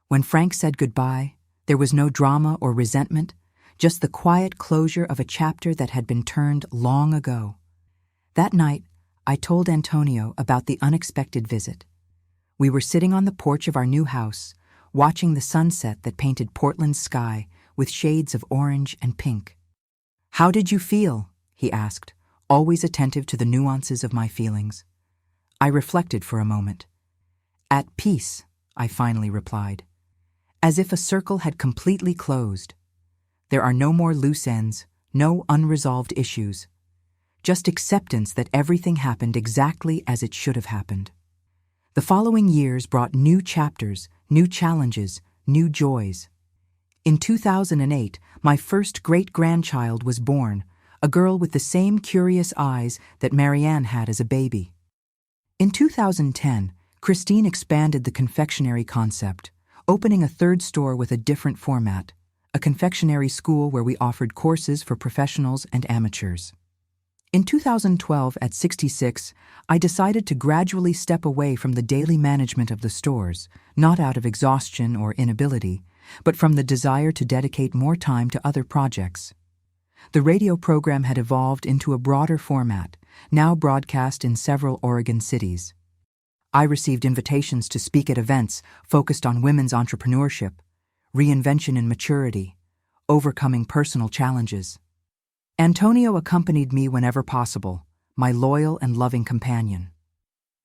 When Frank said goodbye, there was no drama or resentment, just the quiet closure of a chapter that had been turned long ago. That night, I told Antonio about the unexpected visit. We were sitting on the porch of our new house, watching the sunset that painted Portland's sky with shades of orange and pink. How did you feel? He asked, always attentive to the nuances of my feelings. I reflected for a moment. At peace, I finally replied, as if a circle had completely closed. There are no more loose ends, no unresolved issues. Just acceptance that everything happened exactly as it should have happened. The following years brought new chapters, new challenges, new joys. In 2008, my first great-grandchild was born, a girl with the same curious eyes that Marianne had as a baby. In 2010, Christine expanded the confectionery concept, opening a third store with a different format, a confectionery school where we offered courses for professionals and amateurs. In 2012, at 66, I decided to gradually step away from the daily management of the stores, not out of exhaustion or inability, but from the desire to dedicate more time to other projects. The radio program had evolved into a broader format, now broadcast in several Oregon cities. I received invitations to speak at events focused on women's entrepreneurship, reinvention and maturity, overcoming personal challenges. Antonio accompanied me whenever possible, my loyal and loving companion.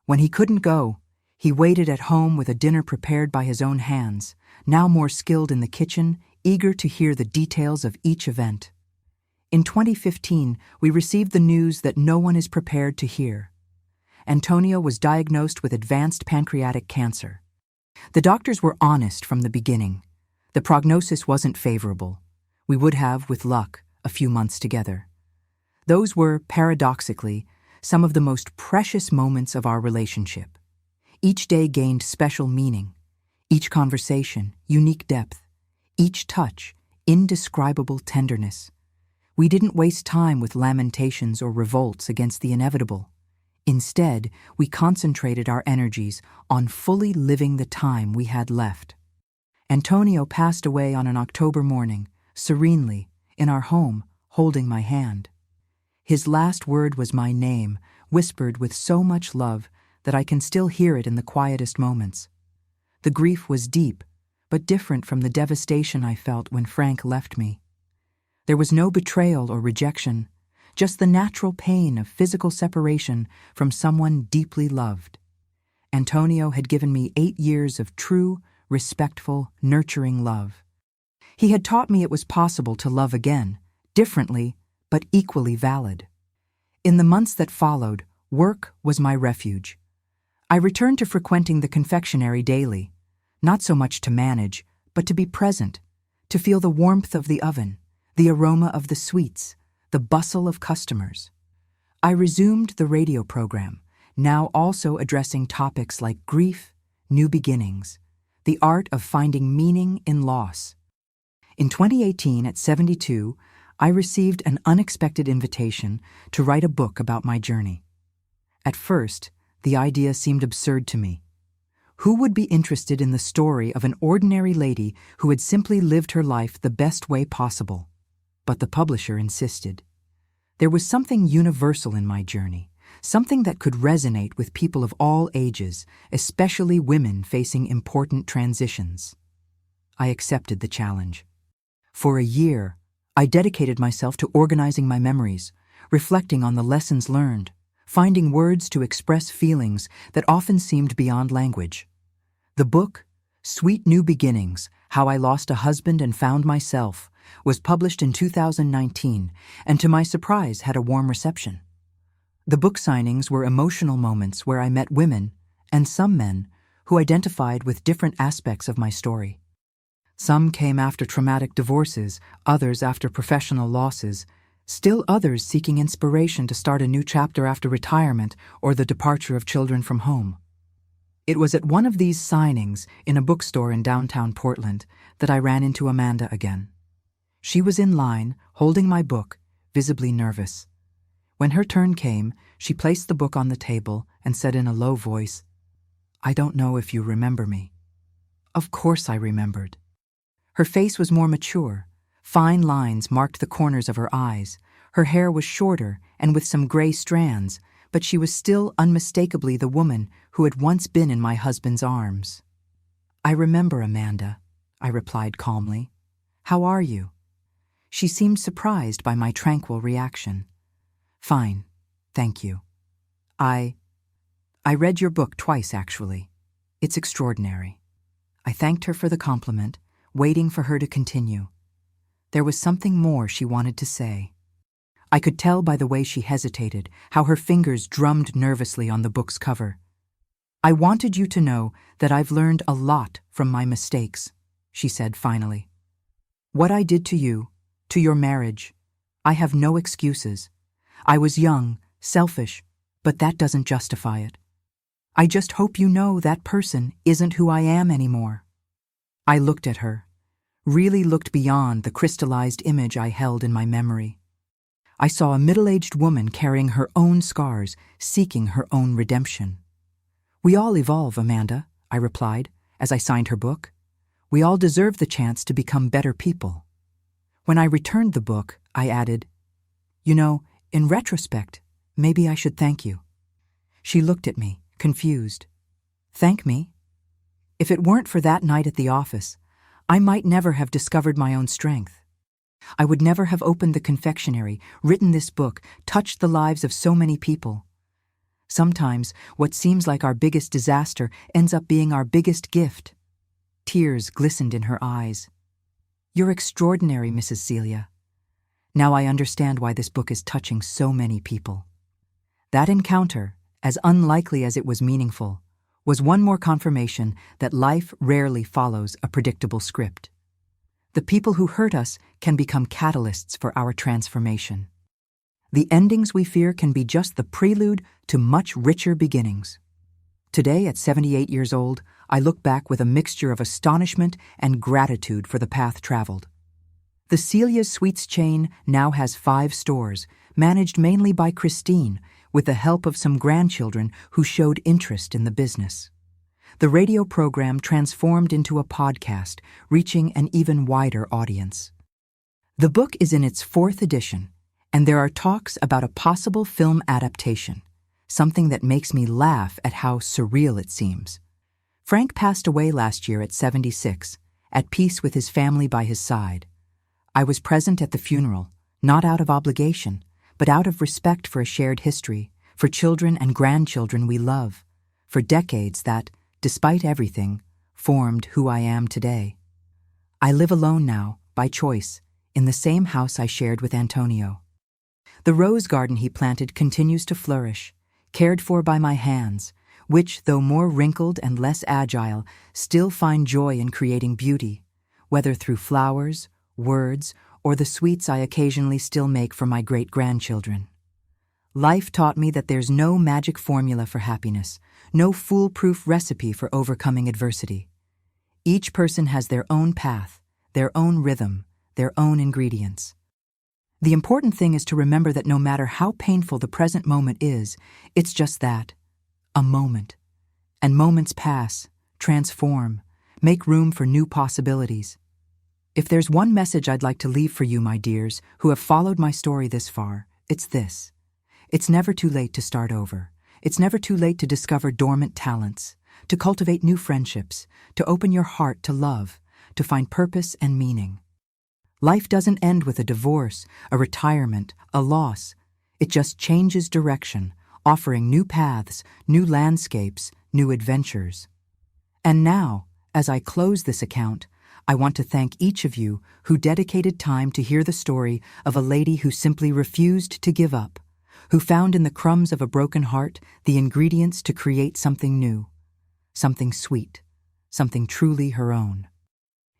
When he couldn't go, he waited at home with a dinner prepared by his own hands, now more skilled in the kitchen, eager to hear the details of each event. In 2015, we received the news that no one is prepared to hear. Antonio was diagnosed with advanced pancreatic cancer. The doctors were honest from the beginning. The prognosis wasn't favorable. We would have, with luck, a few months together. Those were, paradoxically, some of the most precious moments of our relationship. Each day gained special meaning. Each conversation, unique depth. Each touch, indescribable tenderness. We didn't waste time with lamentations or revolts against the inevitable. Instead, we concentrated our energies on fully living the time we had left. Antonio passed away on an October morning, serenely, in our home, holding my hand. His last word was my name, whispered with so much love that I can still hear it in the quietest moments. The grief was deep, but different from the devastation I felt when Frank left me. There was no betrayal or rejection, just the natural pain of physical separation from someone deeply loved. Antonio had given me 8 years of true, respectful, nurturing love. He had taught me it was possible to love again, differently, but equally valid. In the months that followed, work was my refuge. I returned to frequenting the confectionery daily, not so much to manage, but to be present, to feel the warmth of the oven, the aroma of the sweets, the bustle of customers. I resumed the radio program, now also addressing topics like grief, new beginnings, the art of finding meaning in loss. In 2018, at 72, I received an unexpected invitation to write a book about my journey. At first, the idea seemed absurd to me. Who would be interested in the story of an ordinary lady who had simply lived her life the best way possible? But the publisher insisted. There was something universal in my journey, something that could resonate with people of all ages, especially women facing important transitions. I accepted the challenge. For a year, I dedicated myself to organizing my memories, reflecting on the lessons learned, finding words to express feelings that often seemed beyond language. The book, Sweet New Beginnings: How I Lost a Husband and Found Myself, was published in 2019 and to my surprise had a warm reception. The book signings were emotional moments where I met women, and some men, who identified with different aspects of my story. Some came after traumatic divorces, others after professional losses, Still others seeking inspiration to start a new chapter after retirement or the departure of children from home. It was at one of these signings in a bookstore in downtown Portland that I ran into Amanda again. She was in line, holding my book, visibly nervous. When her turn came, she placed the book on the table and said in a low voice, "I don't know if you remember me." Of course I remembered. Her face was more mature. Fine lines marked the corners of her eyes. Her hair was shorter and with some gray strands, but she was still unmistakably the woman who had once been in my husband's arms. "I remember, Amanda," I replied calmly. "How are you?" She seemed surprised by my tranquil reaction. "Fine, thank you. I read your book twice, actually. It's extraordinary." I thanked her for the compliment, waiting for her to continue. There was something more she wanted to say. I could tell by the way she hesitated, how her fingers drummed nervously on the book's cover. "I wanted you to know that I've learned a lot from my mistakes," she said finally. "What I did to you, to your marriage, I have no excuses. I was young, selfish, but that doesn't justify it. I just hope you know that person isn't who I am anymore." I looked at her, really looked beyond the crystallized image I held in my memory. I saw a middle-aged woman carrying her own scars, seeking her own redemption. "We all evolve, Amanda," I replied, as I signed her book. "We all deserve the chance to become better people." When I returned the book, I added, "You know, in retrospect, maybe I should thank you." She looked at me, confused. "Thank me? If it weren't for that night at the office, I might never have discovered my own strength. I would never have opened the confectionery, written this book, touched the lives of so many people. Sometimes what seems like our biggest disaster ends up being our biggest gift." Tears glistened in her eyes. "You're extraordinary, Mrs. Celia. Now I understand why this book is touching so many people." That encounter, as unlikely as it was meaningful, was one more confirmation that life rarely follows a predictable script. The people who hurt us can become catalysts for our transformation. The endings we fear can be just the prelude to much richer beginnings. Today, at 78 years old, I look back with a mixture of astonishment and gratitude for the path traveled. The Celia's Sweets chain now has 5 stores, managed mainly by Christine, with the help of some grandchildren who showed interest in the business. The radio program transformed into a podcast, reaching an even wider audience. The book is in its 4th edition, and there are talks about a possible film adaptation, something that makes me laugh at how surreal it seems. Frank passed away last year at 76, at peace with his family by his side. I was present at the funeral, not out of obligation, but out of respect for a shared history, for children and grandchildren we love, for decades that, despite everything, formed who I am today. I live alone now, by choice, in the same house I shared with Antonio. The rose garden he planted continues to flourish, cared for by my hands, which, though more wrinkled and less agile, still find joy in creating beauty, whether through flowers, words, or the sweets I occasionally still make for my great-grandchildren. Life taught me that there's no magic formula for happiness, no foolproof recipe for overcoming adversity. Each person has their own path, their own rhythm, their own ingredients. The important thing is to remember that no matter how painful the present moment is, it's just that, a moment. And moments pass, transform, make room for new possibilities. If there's one message I'd like to leave for you, my dears, who have followed my story this far, it's this. It's never too late to start over. It's never too late to discover dormant talents, to cultivate new friendships, to open your heart to love, to find purpose and meaning. Life doesn't end with a divorce, a retirement, a loss. It just changes direction, offering new paths, new landscapes, new adventures. And now, as I close this account, I want to thank each of you who dedicated time to hear the story of a lady who simply refused to give up, who found in the crumbs of a broken heart the ingredients to create something new, something sweet, something truly her own.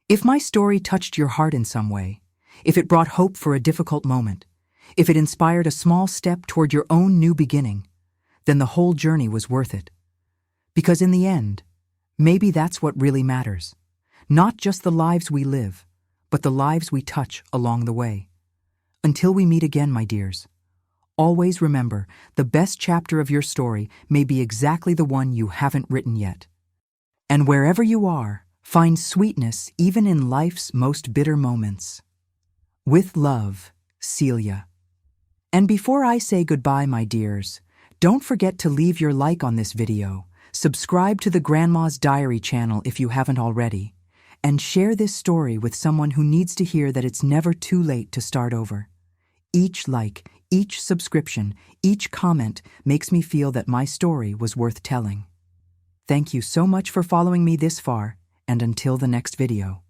If my story touched your heart in some way, if it brought hope for a difficult moment, If it inspired a small step toward your own new beginning, then the whole journey was worth it. Because in the end, maybe that's what really matters. Not just the lives we live, but the lives we touch along the way. Until we meet again, my dears, always remember, the best chapter of your story may be exactly the one you haven't written yet. And wherever you are, find sweetness even in life's most bitter moments. With love, Celia. And before I say goodbye, my dears, don't forget to leave your like on this video, subscribe to the Grandma's Diary channel if you haven't already, and share this story with someone who needs to hear that it's never too late to start over. Each like, each subscription, each comment makes me feel that my story was worth telling. Thank you so much for following me this far, and until the next video.